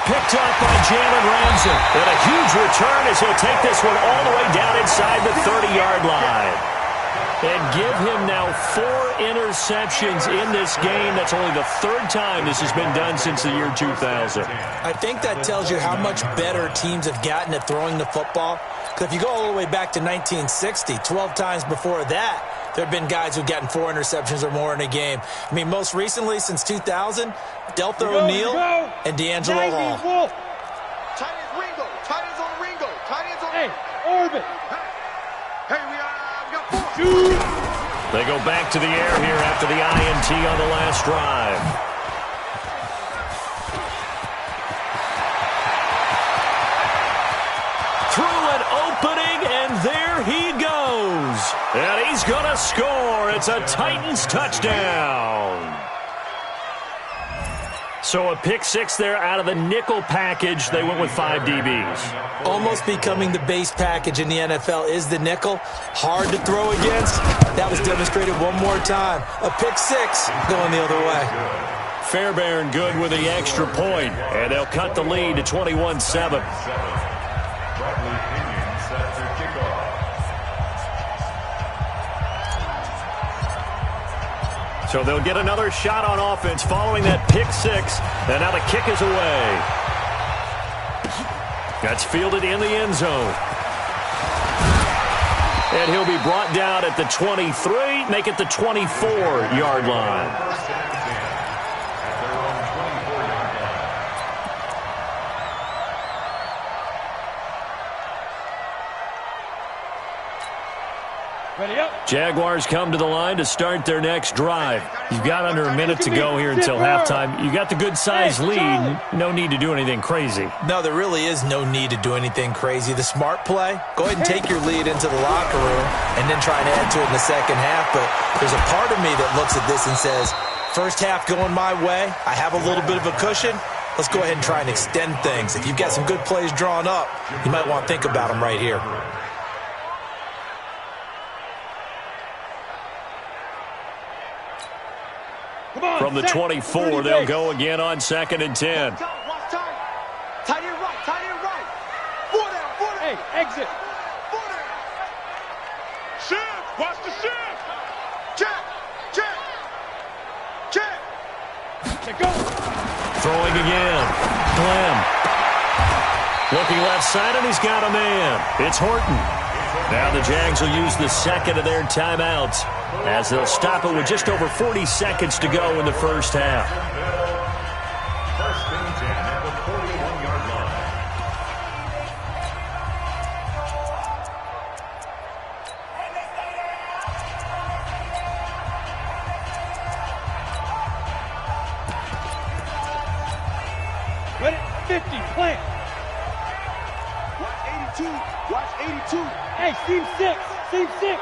[SPEAKER 3] Picked up by Jalen Ramsey. And a huge return as he'll take this one all the way down inside the 30-yard line. And give him now 4 interceptions in this game. That's only the 3rd time this has been done since the year 2000.
[SPEAKER 5] I think that tells you how much better teams have gotten at throwing the football. Because if you go all the way back to 1960, 12 times before that, there have been guys who've gotten 4 interceptions or more in a game. I mean, most recently, since 2000, Deltha O'Neal and D'Angelo Hall.
[SPEAKER 7] Tight ends Ringo. Tight ends on Ringo. Tight ends on
[SPEAKER 4] Hey, Orbit.
[SPEAKER 7] Hey, we got 4.
[SPEAKER 3] They go back to the air here after the INT on the last drive. Through an opening, and there he goes. And he's going to score. It's a Titans touchdown. So a pick 6 there out of the nickel package. They went with 5 DBs.
[SPEAKER 5] Almost becoming the base package in the NFL is the nickel. Hard to throw against. That was demonstrated one more time. A pick 6 going the other way.
[SPEAKER 3] Fairbairn good with the extra point, and they'll cut the lead to 21-7. So they'll get another shot on offense following that pick 6, and now the kick is away. That's fielded in the end zone. And he'll be brought down at the 23, make it the 24-yard line. Jaguars come to the line to start their next drive. You've got under a minute to go here until halftime. You got the good-sized lead. No need to do anything crazy.
[SPEAKER 5] No, there really is no need to do anything crazy. The smart play, go ahead and take your lead into the locker room and then try and add to it in the second half. But there's a part of me that looks at this and says, first half going my way, I have a little bit of a cushion. Let's go ahead and try and extend things. If you've got some good plays drawn up, you might want to think about them right here.
[SPEAKER 3] From the 24, they'll go again on 2nd and 10.
[SPEAKER 7] Watch time. Tight end right. Tight end right. 4 down. 4 down.
[SPEAKER 4] Hey, exit.
[SPEAKER 7] 4 down. Shift. Watch the shift. Check. Check. Check.
[SPEAKER 4] Check go.
[SPEAKER 3] Throwing again. Glenn. Looking left side, and he's got a man. It's Horton. Now the Jags will use the second of their timeouts as they'll stop it with just over 40 seconds to go in the first half.
[SPEAKER 6] First and 10 at the 41-yard line.
[SPEAKER 4] Ready? 50, plant.
[SPEAKER 7] Watch 82. Watch 82.
[SPEAKER 4] Hey, seam 6. Seam 6.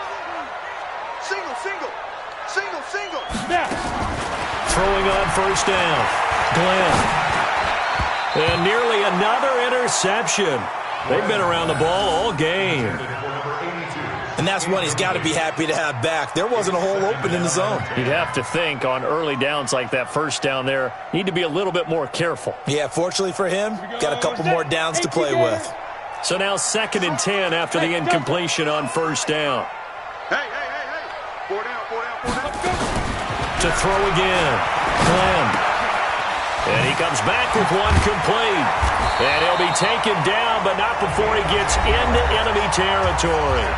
[SPEAKER 7] Single, single. Single, single.
[SPEAKER 4] Snap.
[SPEAKER 3] Throwing on first down. Glenn. And nearly another interception. They've been around the ball all game.
[SPEAKER 5] And that's one he's got to be happy to have back. There wasn't a hole open in the zone.
[SPEAKER 3] You'd have to think on early downs like that first down there, need to be a little bit more careful.
[SPEAKER 5] Yeah, fortunately for him, got a couple more downs to play with.
[SPEAKER 3] So now 2nd and 10 after the incompletion on first down.
[SPEAKER 7] Hey. 4 down.
[SPEAKER 3] To throw again. Glenn. And he comes back with one complete. And he'll be taken down, but not before he gets into enemy territory.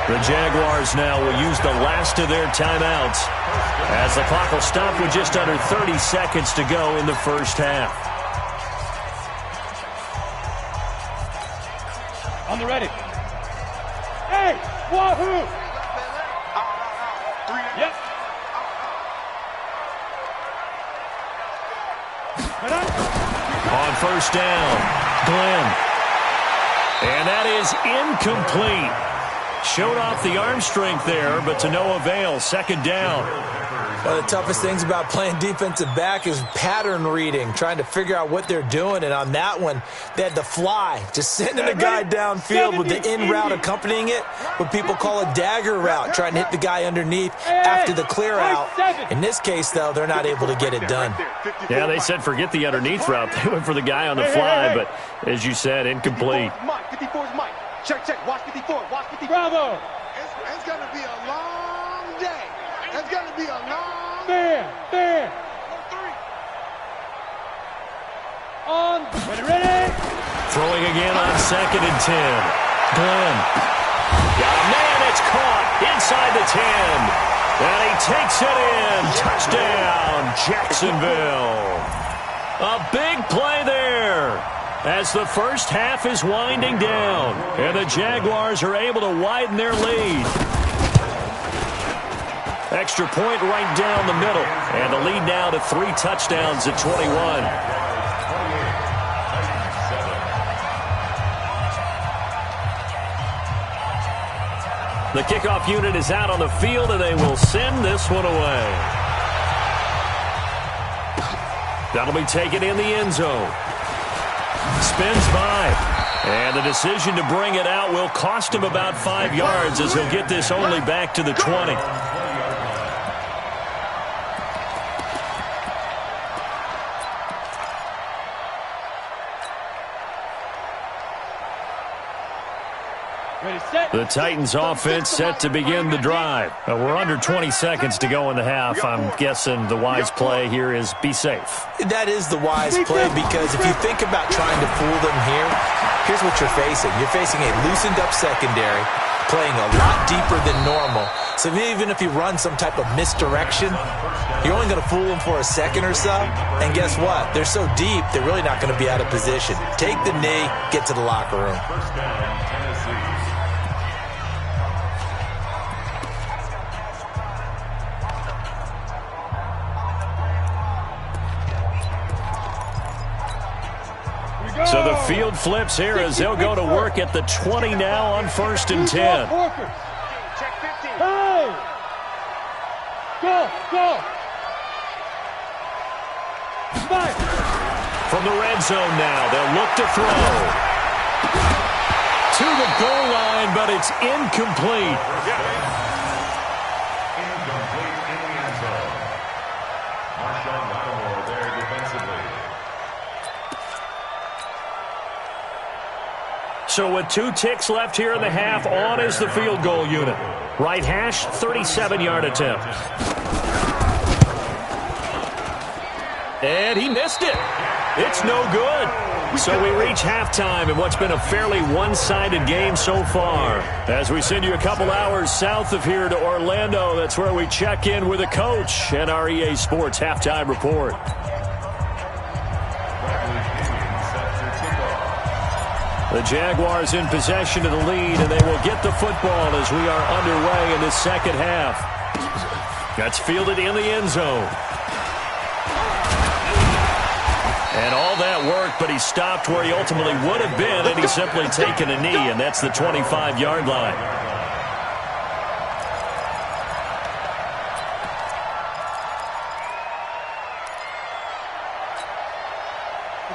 [SPEAKER 3] The Jaguars now will use the last of their timeouts as the clock will stop with just under 30 seconds to go in the first half.
[SPEAKER 4] On the ready. Hey, wahoo! Yep.
[SPEAKER 3] On first down, Glenn. And that is incomplete. Showed off the arm strength there, but to no avail. 2nd down.
[SPEAKER 5] One of the toughest things about playing defensive back is pattern reading, trying to figure out what they're doing. And on that one, they had the fly, just sending a guy downfield with the in route accompanying it, what people call a dagger route, trying to hit the guy underneath after the clear out. In this case, though, they're not able to get it done.
[SPEAKER 3] Yeah, they said forget the underneath route. They went for the guy on the fly, but as you said, incomplete.
[SPEAKER 7] 54 is Mike. Check. Watch 54. Watch 54.
[SPEAKER 4] Bravo!
[SPEAKER 7] It's going to be a long day. It's going to be a long
[SPEAKER 4] There! On, ready!
[SPEAKER 3] Throwing again on 2nd and 10. Glenn. Got a man, it's caught inside the 10. And he takes it in. Touchdown, Jacksonville. A big play there as the first half is winding down. And the Jaguars are able to widen their lead. Extra point right down the middle. And the lead now to 3 touchdowns at 21. The kickoff unit is out on the field, and they will send this one away. That'll be taken in the end zone. Spins by. And the decision to bring it out will cost him about 5 yards as he'll get this only back to the 20. The Titans offense set to begin the drive. We're under 20 seconds to go in the half. I'm guessing the wise play here is be safe.
[SPEAKER 5] That is the wise play, because if you think about trying to fool them here, here's what you're facing. You're facing a loosened up secondary, playing a lot deeper than normal. So even if you run some type of misdirection, you're only going to fool them for a second or so. And guess what? They're so deep, they're really not going to be out of position. Take the knee, get to the locker room.
[SPEAKER 3] So the field flips here as they'll go to work at the 20 now on 1st and 10.
[SPEAKER 4] Hey! Go! Spike!
[SPEAKER 3] From the red zone now, they'll look to throw. To the goal line, but it's incomplete.
[SPEAKER 6] Incomplete in the end zone. Marshawn Lattimore there defensively.
[SPEAKER 3] So with 2 ticks left here in the half, on is the field goal unit. Right hash, 37-yard attempt. And he missed it. It's no good. So we reach halftime in what's been a fairly one-sided game so far. As we send you a couple hours south of here to Orlando, that's where we check in with a coach and our EA Sports Halftime Report. The Jaguars in possession of the lead, and they will get the football as we are underway in the second half. That's fielded in the end zone. And all that work, but he stopped where he ultimately would have been, and he's simply taken a knee, and that's the 25-yard line.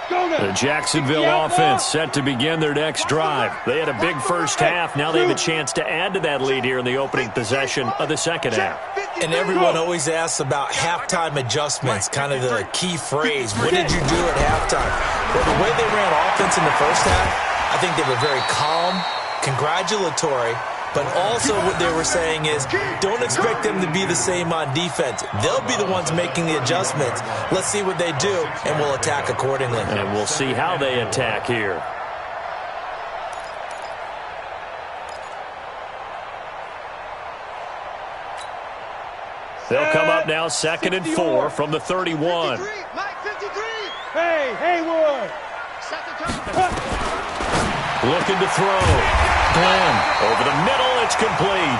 [SPEAKER 3] The Jacksonville offense set to begin their next drive. They had a big first half. Now they have a chance to add to that lead here in the opening possession of the second half.
[SPEAKER 5] And everyone always asks about halftime adjustments, kind of the key phrase. What did you do at halftime? Well, the way they ran offense in the first half, I think they were very calm, congratulatory, but also what they were saying is don't expect them to be the same on defense. They'll be the ones making the adjustments. Let's see what they do, and we'll attack accordingly.
[SPEAKER 3] And we'll see how they attack here. They'll come up now 2nd and 4 from the 31.
[SPEAKER 7] 53, Mike, 53.
[SPEAKER 4] Hey, Haywood.
[SPEAKER 3] Looking to throw. Glenn over the middle. It's complete.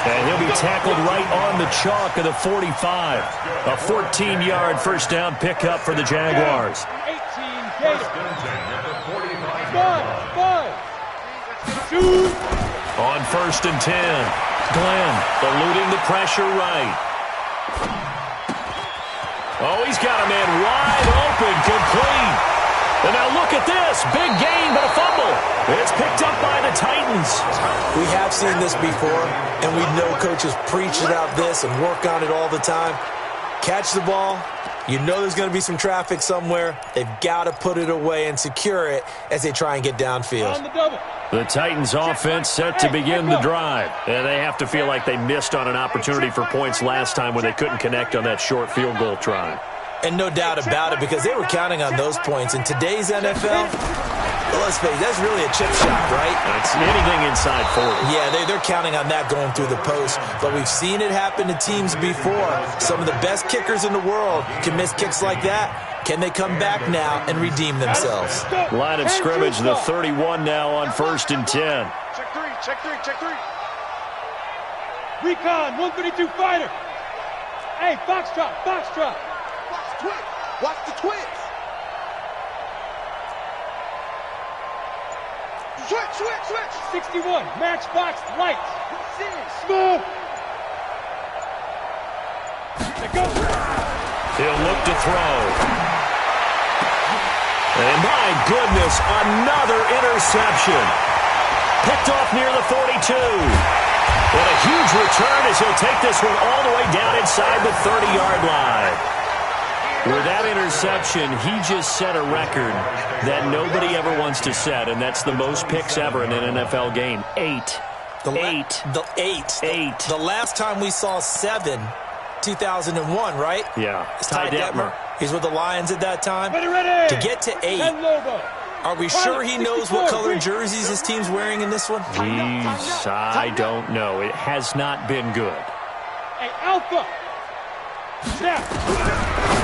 [SPEAKER 3] And he'll be tackled right on the chalk of the 45. A 14-yard first down pickup for the Jaguars.
[SPEAKER 4] 18, Gator. 5. Shoot.
[SPEAKER 3] On 1st and 10. Glenn eluding the pressure right. Oh, he's got a man wide open, complete. And now look at this. Big gain, but a fumble. It's picked up by the Titans.
[SPEAKER 5] We have seen this before, and we know coaches preach about this and work on it all the time. Catch the ball. You know there's going to be some traffic somewhere. They've got to put it away and secure it as they try and get downfield.
[SPEAKER 4] On the double.
[SPEAKER 3] The Titans offense set to begin the drive. And they have to feel like they missed on an opportunity for points last time when they couldn't connect on that short field goal try.
[SPEAKER 5] And no doubt about it, because they were counting on those points. In today's NFL, well, let's face it, that's really a chip shot, right?
[SPEAKER 3] It's anything inside 40.
[SPEAKER 5] Yeah, they're counting on that going through the post. But we've seen it happen to teams before. Some of the best kickers in the world can miss kicks like that. Can they come back now and redeem themselves?
[SPEAKER 3] Line of scrimmage, the 31 now on 1st and 10.
[SPEAKER 7] Check three.
[SPEAKER 4] Recon, 132 fighter. Hey, Foxtrot.
[SPEAKER 7] Watch the twins. Switch.
[SPEAKER 4] 61, matchbox lights. Smooth. Go.
[SPEAKER 3] He'll look to throw. And my goodness, another interception. Picked off near the 42. What a huge return as he'll take this one all the way down inside the 30-yard line. With that interception, he just set a record that nobody ever wants to set, and that's the most picks ever in an NFL game. 8.
[SPEAKER 5] The last time we saw 7, 2001, right?
[SPEAKER 3] Yeah.
[SPEAKER 5] It's Ty Detmer. He's with the Lions at that time.
[SPEAKER 4] Ready.
[SPEAKER 5] To get to 8, are we sure he knows what color jerseys his team's wearing in this one?
[SPEAKER 3] I don't know. It has not been good.
[SPEAKER 4] Hey, Alpha. Snap.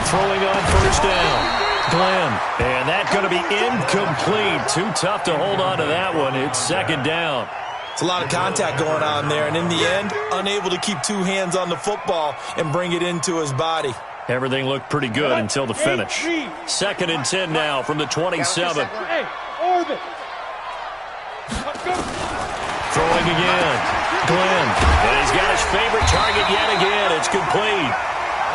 [SPEAKER 3] Throwing on first down. Glenn. And that's going to be incomplete. Too tough to hold on to that one. It's 2nd down.
[SPEAKER 5] It's a lot of contact going on there, and in the end, unable to keep 2 hands on the football and bring it into his body.
[SPEAKER 3] Everything looked pretty good until the finish. 2nd and 10 now from the 27.
[SPEAKER 4] Hey, Orbit.
[SPEAKER 3] Throwing again. Glenn. And he's got his favorite target yet again. It's complete.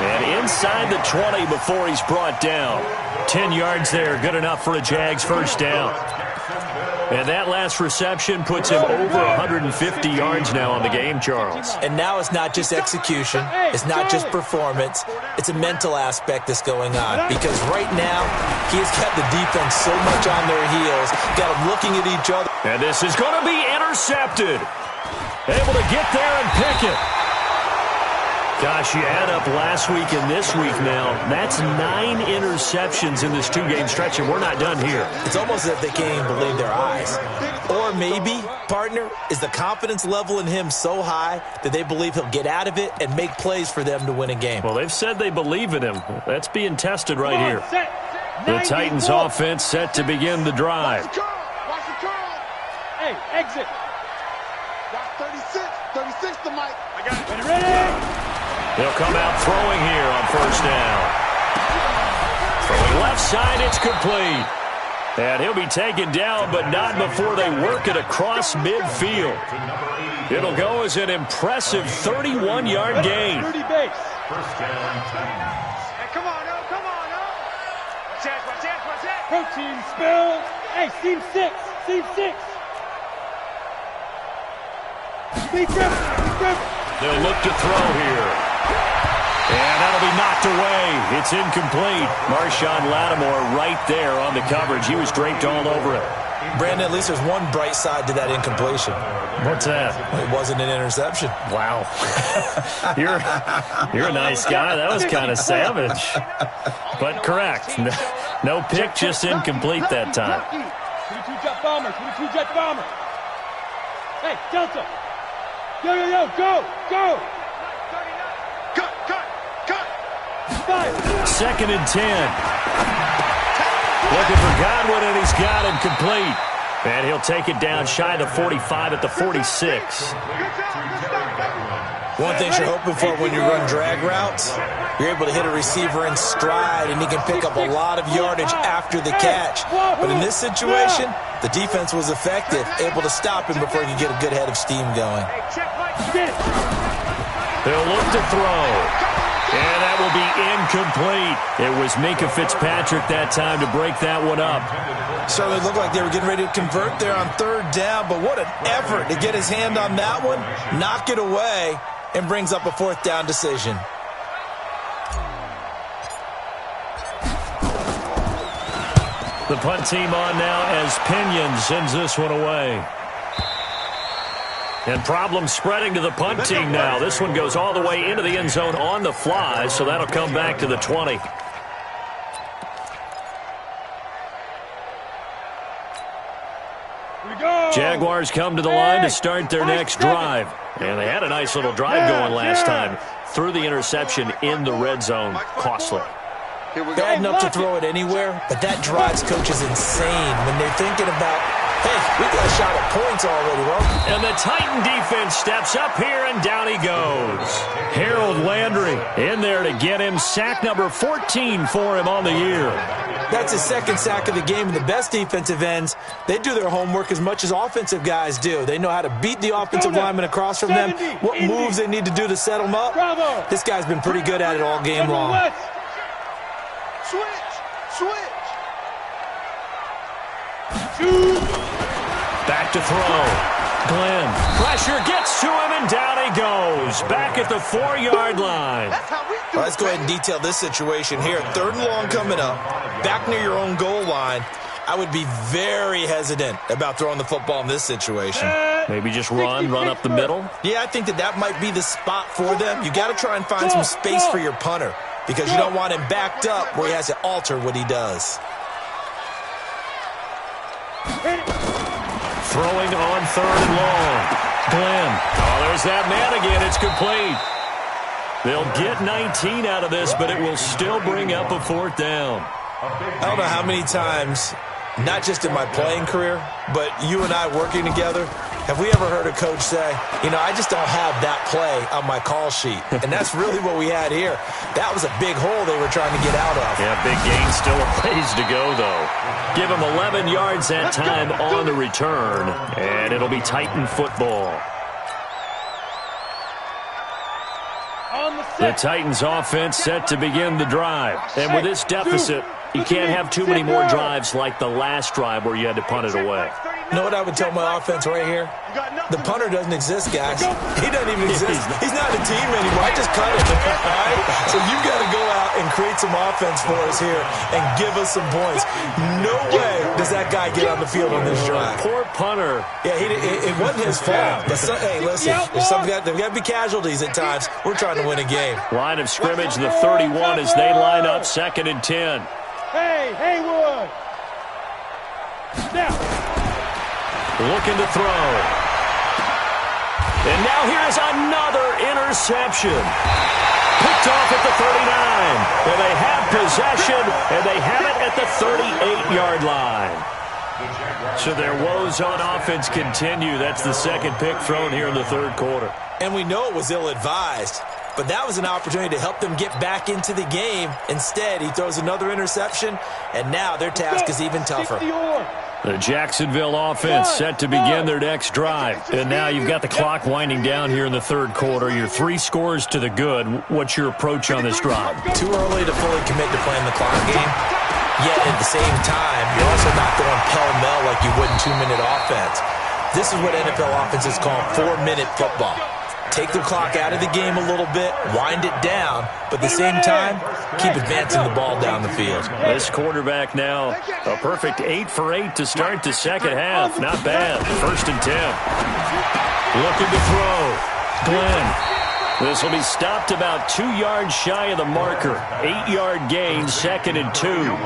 [SPEAKER 3] And inside the 20 before he's brought down. 10 yards there, good enough for a Jags first down. And that last reception puts him over 150 yards now on the game, Charles.
[SPEAKER 5] And now it's not just execution. It's not just performance. It's a mental aspect that's going on. Because right now, he has got the defense so much on their heels, got them looking at each other.
[SPEAKER 3] And this is going to be intercepted. Able to get there and pick it. Gosh, you add up last week and this week now, that's 9 interceptions in this 2-game stretch, and we're not done here.
[SPEAKER 5] It's almost as if they can't even believe their eyes. Or maybe, partner, is the confidence level in him so high that they believe he'll get out of it and make plays for them to win a game.
[SPEAKER 3] Well, they've said they believe in him. That's being tested right here. The Titans offense set to begin the drive.
[SPEAKER 7] Watch the curl.
[SPEAKER 4] Hey, exit.
[SPEAKER 7] Watch 36 to Mike.
[SPEAKER 4] I got it. Ready?
[SPEAKER 3] They'll come out throwing here on first down. Throwing left side, it's complete. And he'll be taken down, but not before they work it across midfield. It'll go as an impressive 31-yard gain.
[SPEAKER 4] Dirty base.
[SPEAKER 6] First down, Titans.
[SPEAKER 7] Hey, come on,
[SPEAKER 4] Protein spill. Hey, seam 6. Seam 6. Be careful.
[SPEAKER 3] They'll look to throw here. And that'll be knocked away. It's incomplete. Marshawn Lattimore right there on the coverage. He was draped all over it.
[SPEAKER 5] Brandon, at least there's one bright side to that incompletion.
[SPEAKER 3] What's that?
[SPEAKER 5] It wasn't an interception.
[SPEAKER 3] Wow. You're a nice guy. That was kind of savage. But correct. No pick, just incomplete that time.
[SPEAKER 4] 22 jet bombers. 22 jet bombers. Hey, Delta. Yo, go. Cut.
[SPEAKER 3] 2nd and 10. Looking for Godwin, and he's got him complete. And he'll take it down shy of the 45 at the 46.
[SPEAKER 5] One thing you're hoping for when you run drag routes, you're able to hit a receiver in stride, and he can pick up a lot of yardage after the catch. But in this situation, the defense was effective, able to stop him before he could get a good head of steam going.
[SPEAKER 3] They'll look to throw. And that will be incomplete. It was Minkah Fitzpatrick that time to break that one up.
[SPEAKER 5] Certainly looked like they were getting ready to convert there on 3rd down, but what an effort to get his hand on that one, knock it away, and brings up a 4th down decision.
[SPEAKER 3] The punt team on now as Pinion sends this one away. And problems spreading to the punt team now. This one goes all the way into the end zone on the fly, so that'll come back to the 20. Jaguars come to the line to start their next drive. And they had a nice little drive going last time. Threw the interception in the red zone. Costly.
[SPEAKER 5] Bad enough to throw it anywhere, but that drives coaches insane when they're thinking about, hey, we got a shot at points already, well.
[SPEAKER 3] And the Titan defense steps up here, and down he goes. Harold Landry in there to get him. Sack number 14 for him on the year.
[SPEAKER 5] That's his 2nd sack of the game, and the best defensive ends, they do their homework as much as offensive guys do. They know how to beat the offensive lineman across from them, what moves they need to do to set them up. This guy's been pretty good at it all game long.
[SPEAKER 7] Switch.
[SPEAKER 3] Back to throw. Glenn. Pressure gets to him, and down he goes. Back at the 4-yard line.
[SPEAKER 5] Let's go ahead and detail this situation here. 3rd and long coming up. Back near your own goal line. I would be very hesitant about throwing the football in this situation.
[SPEAKER 3] Maybe just run up the middle?
[SPEAKER 5] Yeah, I think that might be the spot for them. You got to try and find some space for your punter because you don't want him backed up where he has to alter what he does.
[SPEAKER 3] Throwing on 3rd and long. Glenn. Oh, there's that man again. It's complete. They'll get 19 out of this, but it will still bring up a 4th down.
[SPEAKER 5] I don't know how many times, not just in my playing career, but you and I working together, have we ever heard a coach say, I just don't have that play on my call sheet. And that's really what we had here. That was a big hole they were trying to get out of.
[SPEAKER 3] Yeah, big gain, still a ways to go, though. Give him 11 yards that time on the return, and it'll be Titan football. The Titans offense set to begin the drive. And with this deficit, you can't have too many more drives like the last drive where you had to punt it away.
[SPEAKER 5] You know what I would tell my offense right here? The punter doesn't exist, guys. He doesn't even exist. He's not a team anymore. I just cut him. All right? So you've got to go out and create some offense for us here and give us some points. No way does that guy get on the field on this drive.
[SPEAKER 3] Poor punter.
[SPEAKER 5] Yeah, it wasn't his fault. But hey, listen, there's got to be casualties at times. We're trying to win a game.
[SPEAKER 3] Line of scrimmage, the 31 as they line up 2nd and 10.
[SPEAKER 4] Hey, Haywood. Now.
[SPEAKER 3] Looking to throw. And now here's another interception. Picked off at the 39. And they have possession, and they have it at the 38-yard line. So their woes on offense continue. That's the 2nd pick thrown here in the 3rd quarter.
[SPEAKER 5] And we know it was ill-advised. But that was an opportunity to help them get back into the game. Instead, he throws another interception, and now their task is even tougher.
[SPEAKER 3] The Jacksonville offense set to begin their next drive. And now you've got the clock winding down here in the 3rd quarter. You're 3 scores to the good. What's your approach on this drive?
[SPEAKER 5] Too early to fully commit to playing the clock game. Yet at the same time, you're also not going pell-mell like you would in 2-minute offense. This is what NFL offenses call 4-minute football. Take the clock out of the game a little bit, wind it down, but at the same time, keep advancing the ball down the field.
[SPEAKER 3] This quarterback now, a perfect 8 for 8 to start the second half. Not bad. 1st and 10. Looking to throw. Glenn. This will be stopped about 2 yards shy of the marker. 8-yard gain, 2nd and 2.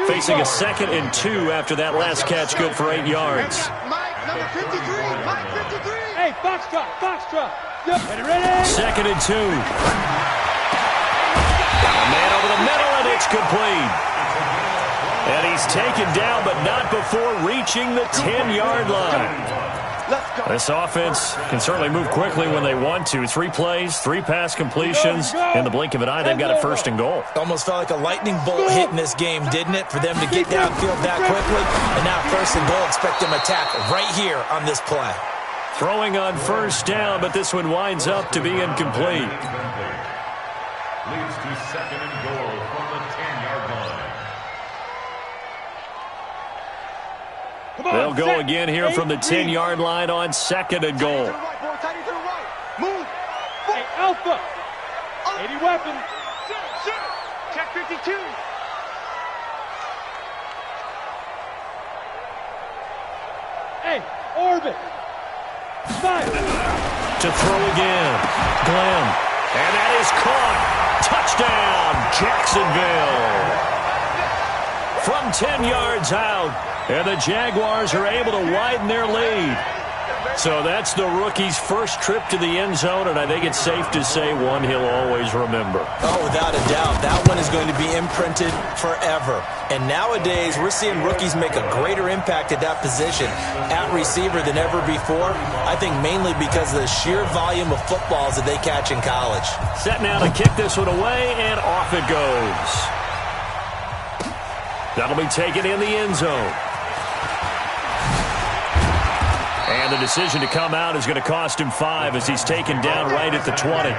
[SPEAKER 3] Facing a 2nd and 2 after that last catch, good for 8 yards.
[SPEAKER 7] Mike, number 53. Mike, 53.
[SPEAKER 4] Hey, foxtrot, foxtrot. Yep. Ready?
[SPEAKER 3] 2nd and 2. Got a man over the middle, and it's complete. And he's taken down, but not before reaching the 10-yard line. This offense can certainly move quickly when they want to. 3 plays, 3 pass completions. In the blink of an eye, they've got it 1st and goal.
[SPEAKER 5] Almost felt like a lightning bolt hit in this game, didn't it? For them to get downfield that quickly. And now 1st and goal, expect them to attack right here on this play.
[SPEAKER 3] Throwing on 1st down, but this one winds up to be incomplete.
[SPEAKER 6] Leads to 2nd and goal from the 10-yard line.
[SPEAKER 3] They'll go again here from the 10-yard line on 2nd and goal.
[SPEAKER 7] Move.
[SPEAKER 4] Hey, Alpha. 80 weapon.
[SPEAKER 7] Check 52.
[SPEAKER 4] Hey, orbit. Fire.
[SPEAKER 3] To throw again. Glenn. And that is caught. Touchdown, Jacksonville. From 10 yards out. And the Jaguars are able to widen their lead. So that's the rookie's first trip to the end zone, and I think it's safe to say one he'll always remember.
[SPEAKER 5] Oh, without a doubt. That one is going to be imprinted forever. And nowadays, we're seeing rookies make a greater impact at that position at receiver than ever before. I think mainly because of the sheer volume of footballs that they catch in college.
[SPEAKER 3] Set now to kick this one away, and off it goes. That'll be taken in the end zone. And the decision to come out is going to cost him 5 as he's taken down right at the 20.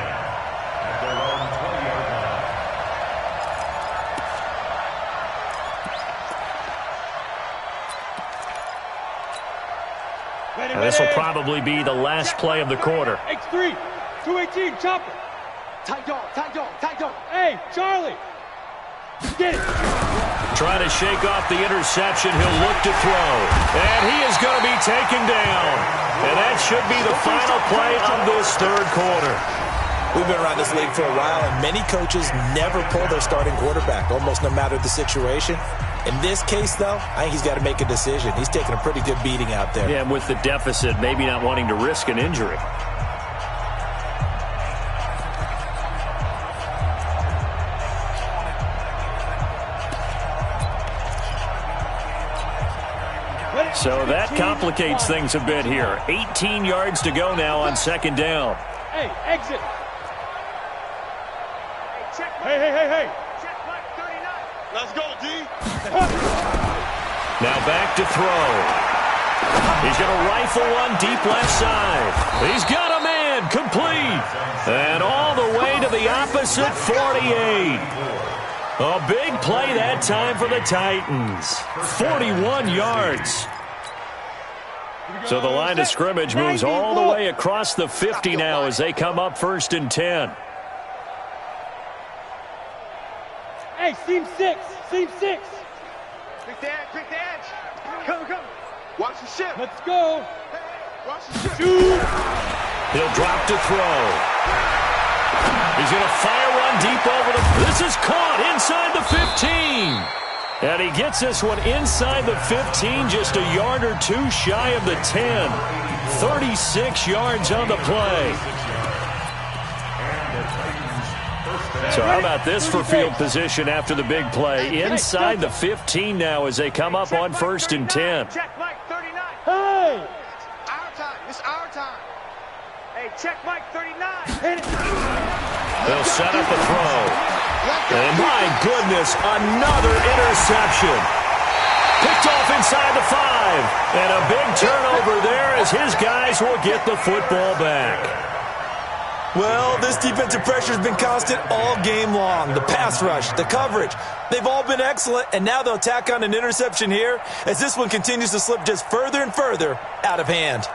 [SPEAKER 3] Now this will probably be the last play of the quarter.
[SPEAKER 4] X3, 218, chopper.
[SPEAKER 7] Tight dog, tight dog, tight dog.
[SPEAKER 4] Hey, Charlie. Get it.
[SPEAKER 3] Trying to shake off the interception. He'll look to throw. And he is going to be taken down. And that should be the final play of this 3rd quarter.
[SPEAKER 5] We've been around this league for a while, and many coaches never pull their starting quarterback, almost no matter the situation. In this case, though, I think he's got to make a decision. He's taking a pretty good beating out there.
[SPEAKER 3] Yeah, and with the deficit, maybe not wanting to risk an injury. So that complicates things a bit here. 18 yards to go now on 2nd down.
[SPEAKER 4] Hey, exit. Hey.
[SPEAKER 7] Check Mike 39. Let's go, D.
[SPEAKER 3] Now back to throw. He's going to rifle one deep left side. He's got a man, complete. And all the way to the opposite 48. A big play that time for the Titans. 41 yards. So the line of scrimmage moves all the way across the 50 now as they come up 1st and 10.
[SPEAKER 4] Hey, seam 6.
[SPEAKER 7] Pick the edge. Come. Watch the ship.
[SPEAKER 4] Let's go.
[SPEAKER 7] Watch the ship.
[SPEAKER 4] Shoot.
[SPEAKER 3] He'll drop to throw. He's going to fire one deep over the... This is caught inside the 15. And he gets this one inside the 15, just a yard or 2 shy of the 10. 36 yards on the play. So how about this for field position after the big play? Inside the 15 now as they come up on 1st and 10.
[SPEAKER 7] Check Mike 39.
[SPEAKER 4] Hey.
[SPEAKER 7] Our time. It's our time. Hey, check Mike 39.
[SPEAKER 4] Hit it.
[SPEAKER 3] They'll set up a throw. And my goodness, another interception. Picked off inside the 5. And a big turnover there as his guys will get the football back.
[SPEAKER 5] Well, this defensive pressure has been constant all game long. The pass rush, the coverage, they've all been excellent, and now they'll tack on an interception here as this one continues to slip just further and further out of hand.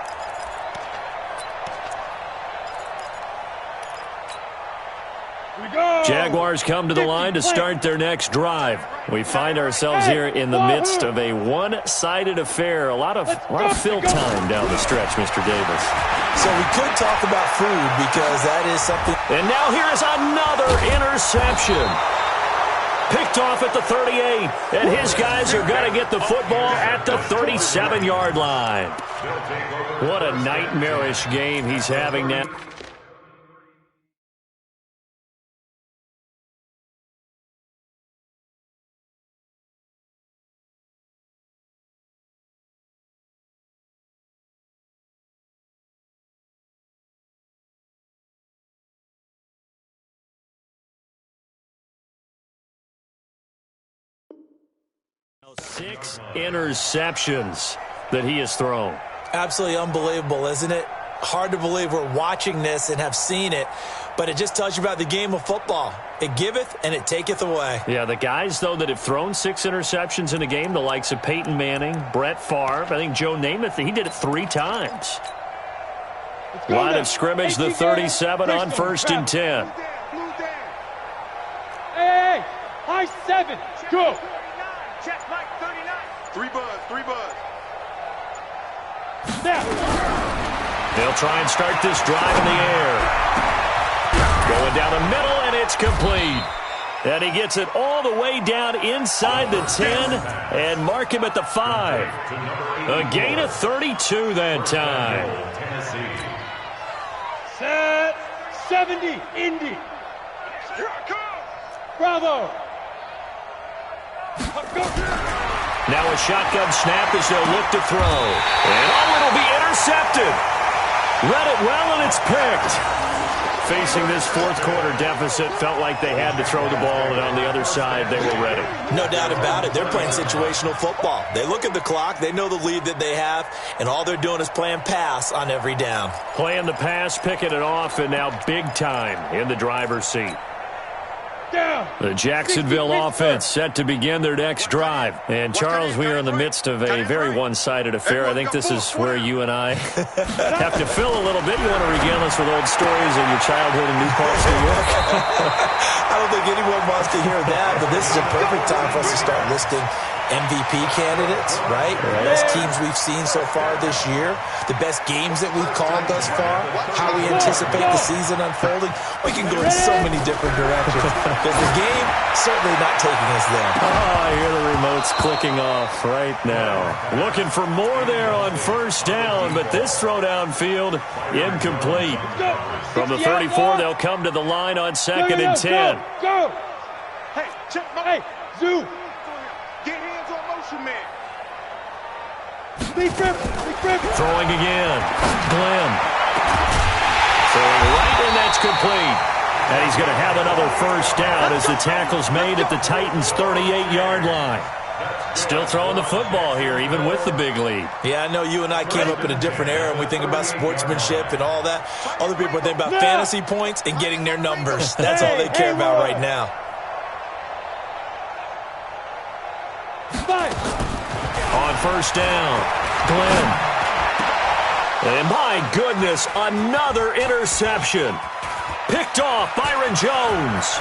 [SPEAKER 3] Jaguars come to the line to start their next drive. We find ourselves here in the midst of a one-sided affair. A lot of fill time down the stretch, Mr. Davis.
[SPEAKER 5] So we could talk about food because that is something.
[SPEAKER 3] And now here is another interception. Picked off at the 38, and his guys are going to get the football at the 37-yard line. What a nightmarish game he's having now. Six interceptions that he has thrown.
[SPEAKER 5] Absolutely unbelievable, isn't it? Hard to believe we're watching this and have seen it, but it just tells you about the game of football. It giveth and it taketh away.
[SPEAKER 3] Yeah, the guys, though, that have thrown 6 interceptions in a game, the likes of Peyton Manning, Brett Favre, I think Joe Namath, he did it 3 times. Line of scrimmage, the 37 on 1st and 10.
[SPEAKER 4] Hey, high 7, go.
[SPEAKER 7] Check, Mike, 39. 3 buzz.
[SPEAKER 4] Snap.
[SPEAKER 3] They'll try and start this drive in the air. Going down the middle, and it's complete. And he gets it all the way down inside the 10 and mark him at the 5. A gain of 32 that time.
[SPEAKER 4] Set. 70, Indy.
[SPEAKER 7] Here I come.
[SPEAKER 4] Bravo.
[SPEAKER 3] Now a shotgun snap as they'll look to throw. And it'll be intercepted. Read it well, and it's picked. Facing this fourth quarter deficit, felt like they had to throw the ball, and on the other side, they were ready.
[SPEAKER 5] No doubt about it. They're playing situational football. They look at the clock, they know the lead that they have, and all they're doing is playing pass on every down.
[SPEAKER 3] Playing the pass, picking it off, and now big time in the driver's seat. The Jacksonville offense set to begin their next drive. And, Charles, we are in the midst of a very one-sided affair. I think this is where you and I have to fill a little bit. You want to regale us with old stories of your childhood in New Paltz, New York?
[SPEAKER 5] I don't think anyone wants to hear that, but this is a perfect time for us to start listing MVP candidates, right? Best teams we've seen so far this year, the best games that we've called thus far, how we anticipate the season unfolding. We can go in so many different directions because the game certainly not taking us there.
[SPEAKER 3] Oh, I hear the remotes clicking off right now. Looking for more there on 1st down, but this throw downfield incomplete. From the 34, they'll come to the line on 2nd and 10.
[SPEAKER 4] Go!
[SPEAKER 7] Hey, check,
[SPEAKER 4] hey, Zoo!
[SPEAKER 7] Get hands on motion, man.
[SPEAKER 4] Big grip.
[SPEAKER 3] Throwing again. Glenn. Throwing right, and that's complete. And he's going to have another 1st down as the tackle's made at the Titans' 38-yard line. Still throwing the football here, even with the big lead.
[SPEAKER 5] Yeah, I know you and I came up in a different era, and we think about sportsmanship and all that. Other people are thinking about fantasy points and getting their numbers. That's all they care about right now.
[SPEAKER 3] On 1st down, Glenn. And my goodness, another interception. Picked off Byron Jones.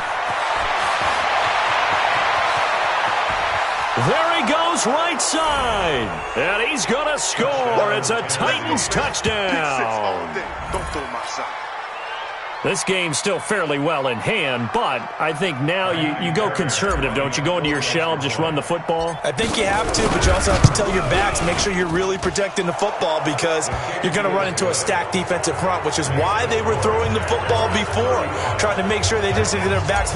[SPEAKER 3] There he goes, right side. And he's going to score. It's a Titans touchdown.
[SPEAKER 7] Don't throw my shot.
[SPEAKER 3] This game's still fairly well in hand, but I think now you go conservative, don't you? Go into your shell and just run the football?
[SPEAKER 5] I think you have to, but you also have to tell your backs, make sure you're really protecting the football because you're going to run into a stacked defensive front, which is why they were throwing the football before, trying to make sure they just get their backs,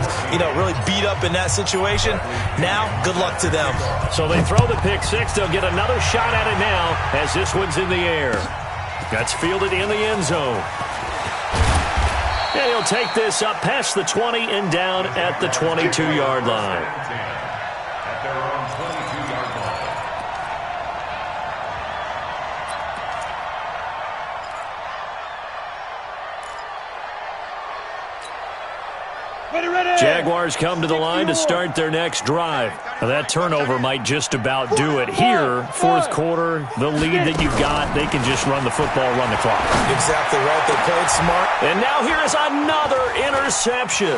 [SPEAKER 5] really beat up in that situation. Now, good luck to them.
[SPEAKER 3] So they throw the pick 6. They'll get another shot at it now as this one's in the air. That's fielded in the end zone. And he'll take this up past the 20 and down at the 22-yard line.
[SPEAKER 6] At their own 22-yard line.
[SPEAKER 3] Jaguars come to the line to start their next drive. Now, that turnover might just about do it. Here, fourth quarter, the lead that you've got, they can just run the football, run the clock.
[SPEAKER 5] Exactly right. They played smart.
[SPEAKER 3] And now here is another interception.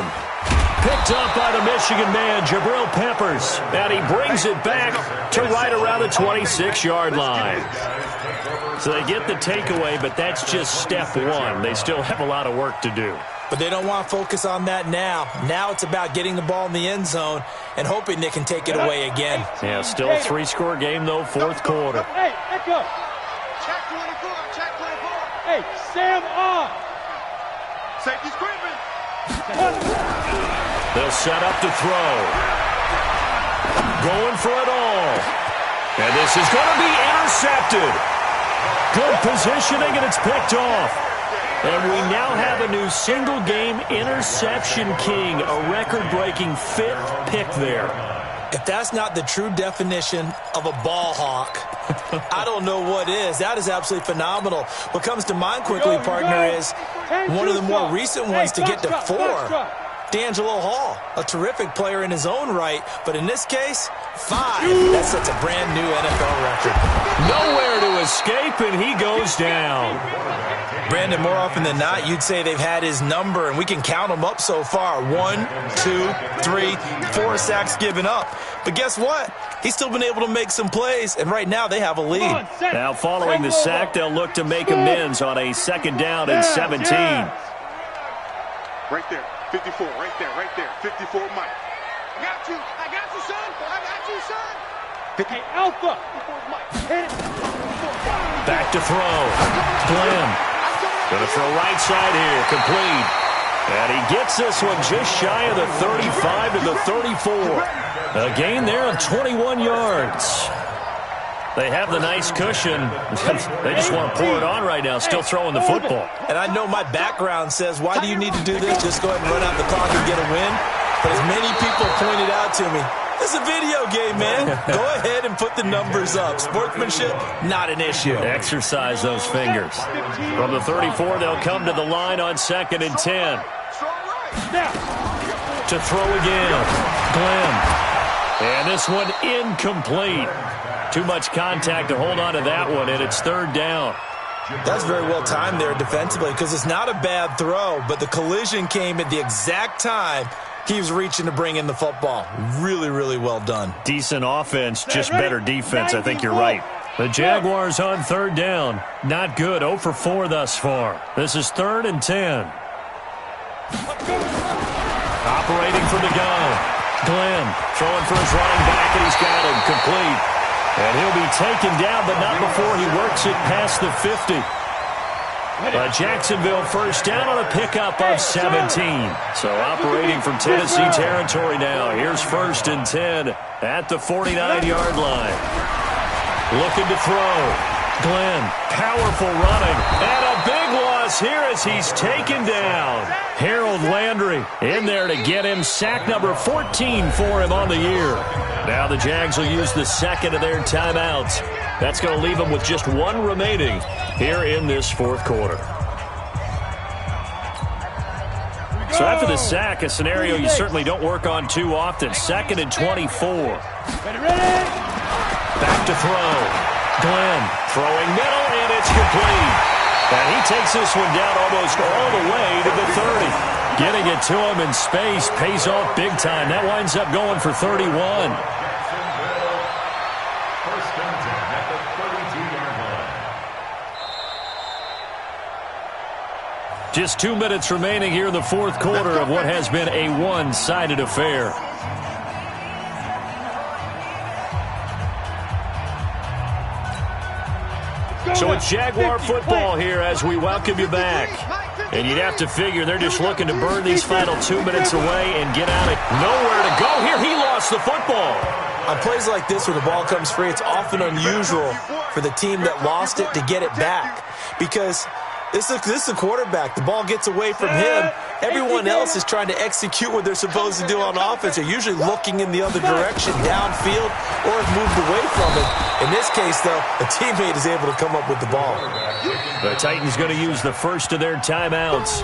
[SPEAKER 3] Picked up by the Michigan man, Jabril Peppers. And he brings it back to right around the 26-yard line. So they get the takeaway, but that's just step one. They still have a lot of work to do.
[SPEAKER 5] But they don't want to focus on that now. Now it's about getting the ball in the end zone and hoping they can take it away again.
[SPEAKER 3] Yeah, still a three-score game, though, fourth quarter.
[SPEAKER 4] Hey, Echo.
[SPEAKER 7] Check 24, check 24.
[SPEAKER 4] Hey, Sam on.
[SPEAKER 7] Safety screaming.
[SPEAKER 3] They'll set up to throw. Going for it all. And this is going to be intercepted. Good positioning, and it's picked off. And we now have a new single-game interception king, a record-breaking fifth pick there.
[SPEAKER 5] If that's not the true definition of a ball hawk, I don't know what is. That is absolutely phenomenal. What comes to mind quickly, partner, is one of the more recent ones to get to 4. D'Angelo Hall, a terrific player in his own right, but in this case, 5. That sets a brand new NFL record.
[SPEAKER 3] Nowhere to escape, and he goes down.
[SPEAKER 5] Brandon, more often than not, you'd say they've had his number, and we can count them up so far. 1, 2, 3, 4 sacks given up. But guess what? He's still been able to make some plays, and right now they have a lead.
[SPEAKER 3] Now following the sack, they'll look to make amends on a second down and 17.
[SPEAKER 7] Right there, 54, right there, 54, Mike. I got you, son. I got you, son.
[SPEAKER 4] Hey, Alpha.
[SPEAKER 3] Back to throw. Glenn. Going to throw right side here, complete. And he gets this one just shy of the 35 to the 34. A gain there of 21 yards. They have the nice cushion. They just want to pour it on right now, still throwing the football.
[SPEAKER 5] And I know my background says, why do you need to do this? Just go ahead and run out the clock and get a win. But as many people pointed out to me, this is a video game, man. Go ahead and put the numbers up. Sportsmanship, not an issue.
[SPEAKER 3] Exercise those fingers. From the 34, they'll come to the line on 2nd and 10. To throw again. Glenn. And this one incomplete. Too much contact to hold on to that one, and it's 3rd down.
[SPEAKER 5] That's very well timed there defensively because it's not a bad throw, but the collision came at the exact time he was reaching to bring in the football. Really, really well done.
[SPEAKER 3] Decent offense, just better defense. I think you're right. The Jaguars on 3rd down. Not good. 0 for 4 thus far. This is 3rd and 10. Operating from the gun. Glenn throwing for his running back, and he's got him complete. And he'll be taken down, but not before he works it past the 50. Jacksonville first down on a pickup of 17. So operating from Tennessee territory now. Here's 1st and 10 at the 49-yard line. Looking to throw. Glenn, powerful running. And a big loss here as he's taken down. Harold Landry in there to get him. Sack number 14 for him on the year. Now the Jags will use the second of their timeouts. That's going to leave them with just 1 remaining here in this 4th quarter. So after the sack, a scenario you certainly don't work on too often. 2nd and 24. Back to throw. Glenn throwing middle, and it's complete. And he takes this one down almost all the way to the 30. Getting it to him in space pays off big time. That winds up going for 31. Just 2 minutes remaining here in the 4th quarter of what has been a one-sided affair. So it's Jaguar football here as we welcome you back. And you'd have to figure they're just looking to burn these final 2 minutes away and get out of nowhere to go here. He lost the football.
[SPEAKER 5] On plays like this where the ball comes free, it's often unusual for the team that lost it to get it back. Because this is the quarterback. The ball gets away from him. Everyone else is trying to execute what they're supposed to do on offense. They're usually looking in the other direction, downfield, or have moved away from it. In this case, though, a teammate is able to come up with the ball.
[SPEAKER 3] The Titans going to use the first of their timeouts.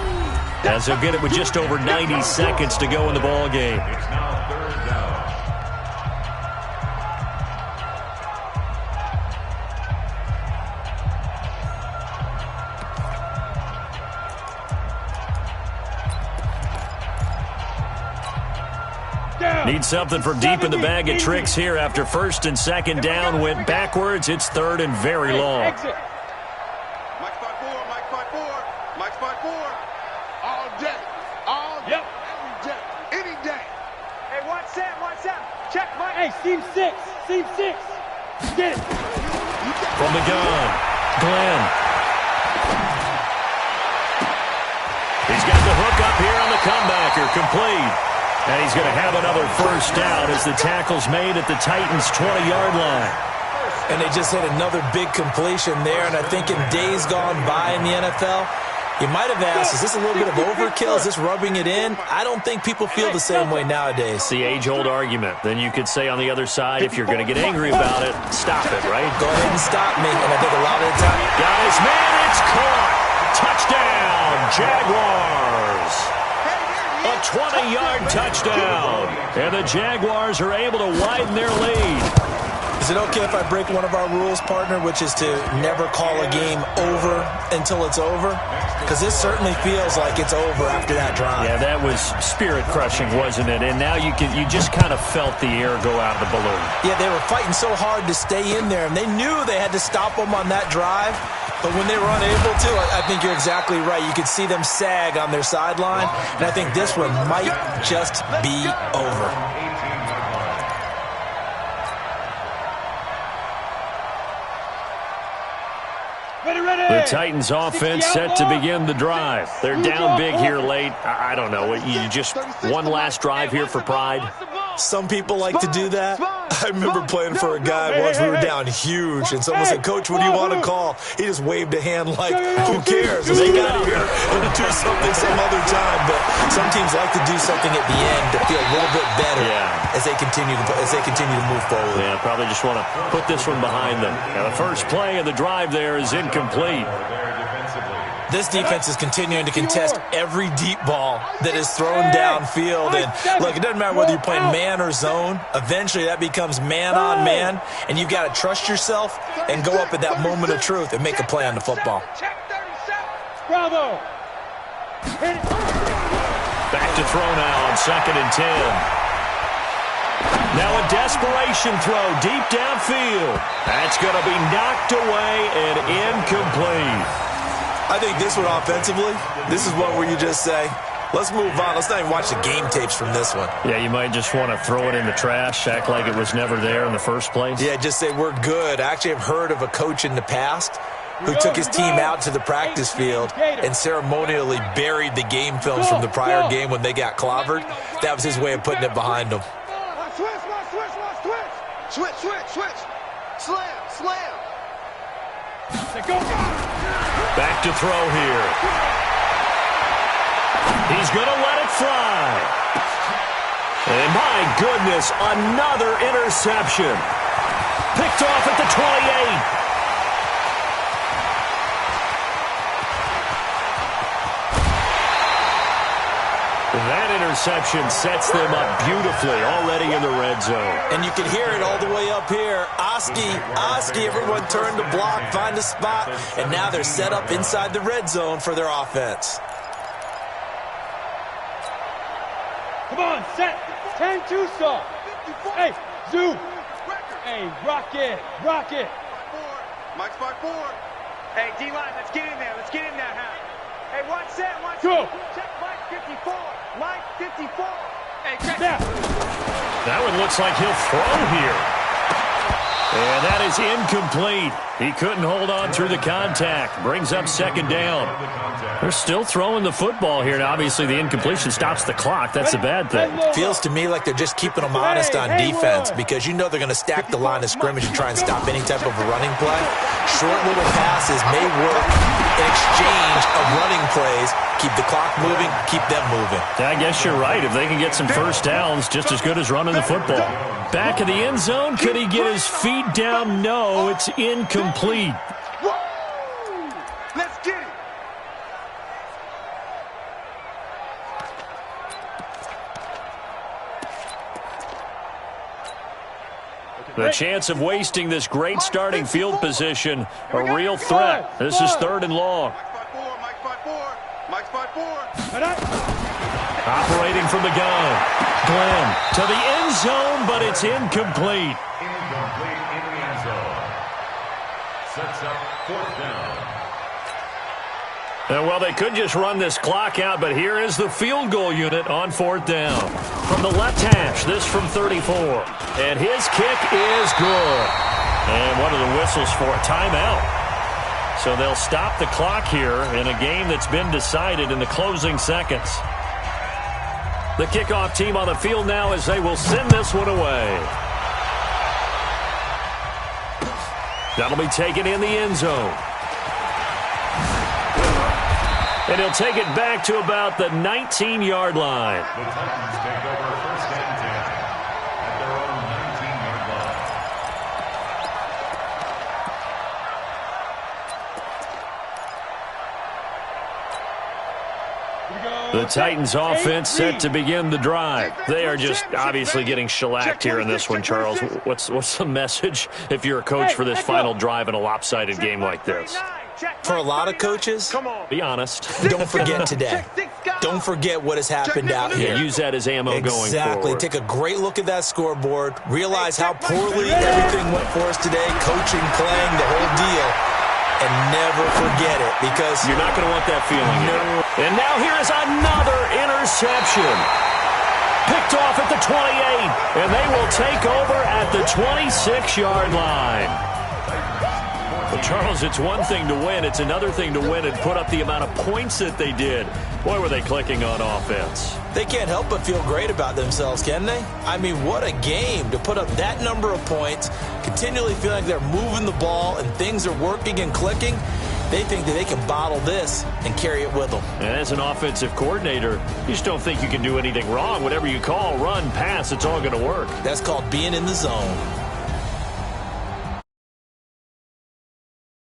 [SPEAKER 3] as he'll get it with just over 90 seconds to go in the ball game.
[SPEAKER 6] It's now third down.
[SPEAKER 3] Need something from deep in the bag of tricks here after first and second down went backwards. It's third and very long.
[SPEAKER 7] Mike spot four. Mike spot four. All day. Every day. Any day.
[SPEAKER 4] Hey, watch Sam. Check, Mike. Hey, seam six. Get it.
[SPEAKER 3] From the gun, Glenn. He's got the hook up here on the comebacker, complete. And he's going to have another first down as the tackle's made at the Titans' 20-yard line.
[SPEAKER 5] And they just hit another big completion there. And I think in days gone by in the NFL, you might have asked, is this a little bit of overkill? Is this rubbing it in? I don't think people feel the same way nowadays.
[SPEAKER 3] It's the age-old argument. Then you could say on the other side, if you're going to get angry about it, stop it, right?
[SPEAKER 5] Go ahead and stop me. And I think a lot of the time,
[SPEAKER 3] got his man, it's caught. Touchdown, Jaguars. A 20-yard touchdown. And the Jaguars are able to widen their lead.
[SPEAKER 5] Is it okay if I break one of our rules, partner, which is to never call a game over until it's over? Because this certainly feels like it's over after that drive.
[SPEAKER 3] Yeah, that was spirit-crushing, wasn't it? And now you just kind of felt the air go out of the balloon.
[SPEAKER 5] Yeah, they were fighting so hard to stay in there, and they knew they had to stop them on that drive. But when they were unable to, I think you're exactly right. You could see them sag on their sideline, and I think this one might just be over.
[SPEAKER 3] The Titans offense set to begin the drive. They're down big here late. I don't know. You just one last drive here for pride?
[SPEAKER 5] Some people like to do that. I remember playing for a guy once. We were down huge, and someone said, "Coach, what do you want to call?" He just waved a hand like, "Who cares? They got here and do something some other time." But some teams like to do something at the end to feel a little bit better as they continue to move forward.
[SPEAKER 3] Yeah, probably just want to put this one behind them. Now, the first play of the drive there is incomplete.
[SPEAKER 5] This defense is continuing to contest every deep ball that is thrown downfield. And look, it doesn't matter whether you're playing man or zone. Eventually, that becomes man on man, and you've got to trust yourself and go up at that moment of truth and make a play on the football.
[SPEAKER 4] Bravo.
[SPEAKER 3] Back to throw now on 2nd and 10. Now a desperation throw deep downfield. That's going to be knocked away and incomplete.
[SPEAKER 5] I think this one offensively, this is one where you just say, let's move on. Let's not even watch the game tapes from this one.
[SPEAKER 3] Yeah, you might just want to throw it in the trash, act like it was never there in the first place.
[SPEAKER 5] Yeah, just say we're good. I actually have heard of a coach in the past who took his team out to the practice field and ceremonially buried the game films from the prior game when they got clobbered. That was his way of putting it behind them.
[SPEAKER 7] Switch. Slam.
[SPEAKER 3] Back to throw here. He's going to let it fly. And my goodness, another interception. Picked off at the 28. That interception sets them up beautifully already in the red zone.
[SPEAKER 5] And you can hear it all the way up here. Oski, everyone turned to block, find a spot, and now they're set up inside the red zone for their offense.
[SPEAKER 4] Come on, set. 10-2 saw. Hey, zoom. Hey, rock it.
[SPEAKER 7] Mike spot four.
[SPEAKER 4] Hey, D-line, let's get in there. Hey, watch set. Go. Check Mike 54. Mike 54. Hey, check that.
[SPEAKER 3] That one looks like he'll throw here. And that is incomplete. He couldn't hold on through the contact. Brings up 2nd down. They're still throwing the football here. Now, obviously, the incompletion stops the clock. That's a bad thing.
[SPEAKER 5] Feels to me like they're just keeping them honest on defense because you know they're going to stack the line of scrimmage and try and stop any type of a running play. Short little passes may work in exchange of running plays. Keep the clock moving, keep them moving.
[SPEAKER 3] I guess you're right. If they can get some first downs, just as good as running the football. Back of the end zone, could he get his feet down? No, it's incomplete.
[SPEAKER 7] Let's get it.
[SPEAKER 3] The chance of wasting this great starting field position, a real threat. This is 3rd and long.
[SPEAKER 7] Mike's 5-4.
[SPEAKER 3] Operating from the gun. Glenn to the end zone, but it's incomplete.
[SPEAKER 6] Incomplete in the end zone. Sets up 4th down.
[SPEAKER 3] And well, they could just run this clock out, but here is the field goal unit on 4th down. From the left hash, this from 34. And his kick is good. And what are the whistles for? A timeout. So they'll stop the clock here in a game that's been decided in the closing seconds. The kickoff team on the field now as they will send this one away. That'll be taken in the end zone. And he'll take it back to about the 19-yard line.
[SPEAKER 6] The Titans take over 1st and 10 at their own 19-yard line.
[SPEAKER 3] The Titans offense set to begin the drive. They are just obviously getting shellacked here in this one, Charles. What's the message if you're a coach for this final drive in a lopsided game like this?
[SPEAKER 5] For a lot of coaches,
[SPEAKER 3] be honest.
[SPEAKER 5] don't forget today. Don't forget what has happened out here.
[SPEAKER 3] Use that as ammo going forward.
[SPEAKER 5] Exactly. Take a great look at that scoreboard. Realize how poorly everything went for us today. Coaching, playing, the whole deal. And never forget it, because
[SPEAKER 3] you're not going to want that feeling.
[SPEAKER 5] No.
[SPEAKER 3] And now here is another interception. Picked off at the 28, and they will take over at the 26-yard line. Well, Charles, it's one thing to win. It's another thing to win and put up the amount of points that they did. Boy, were they clicking on offense.
[SPEAKER 5] They can't help but feel great about themselves, can they? I mean, what a game to put up that number of points, continually feeling like they're moving the ball and things are working and clicking. They think that they can bottle this and carry it with them.
[SPEAKER 3] And as an offensive coordinator, you just don't think you can do anything wrong. Whatever you call, run, pass, it's all going to work.
[SPEAKER 5] That's called being in the zone.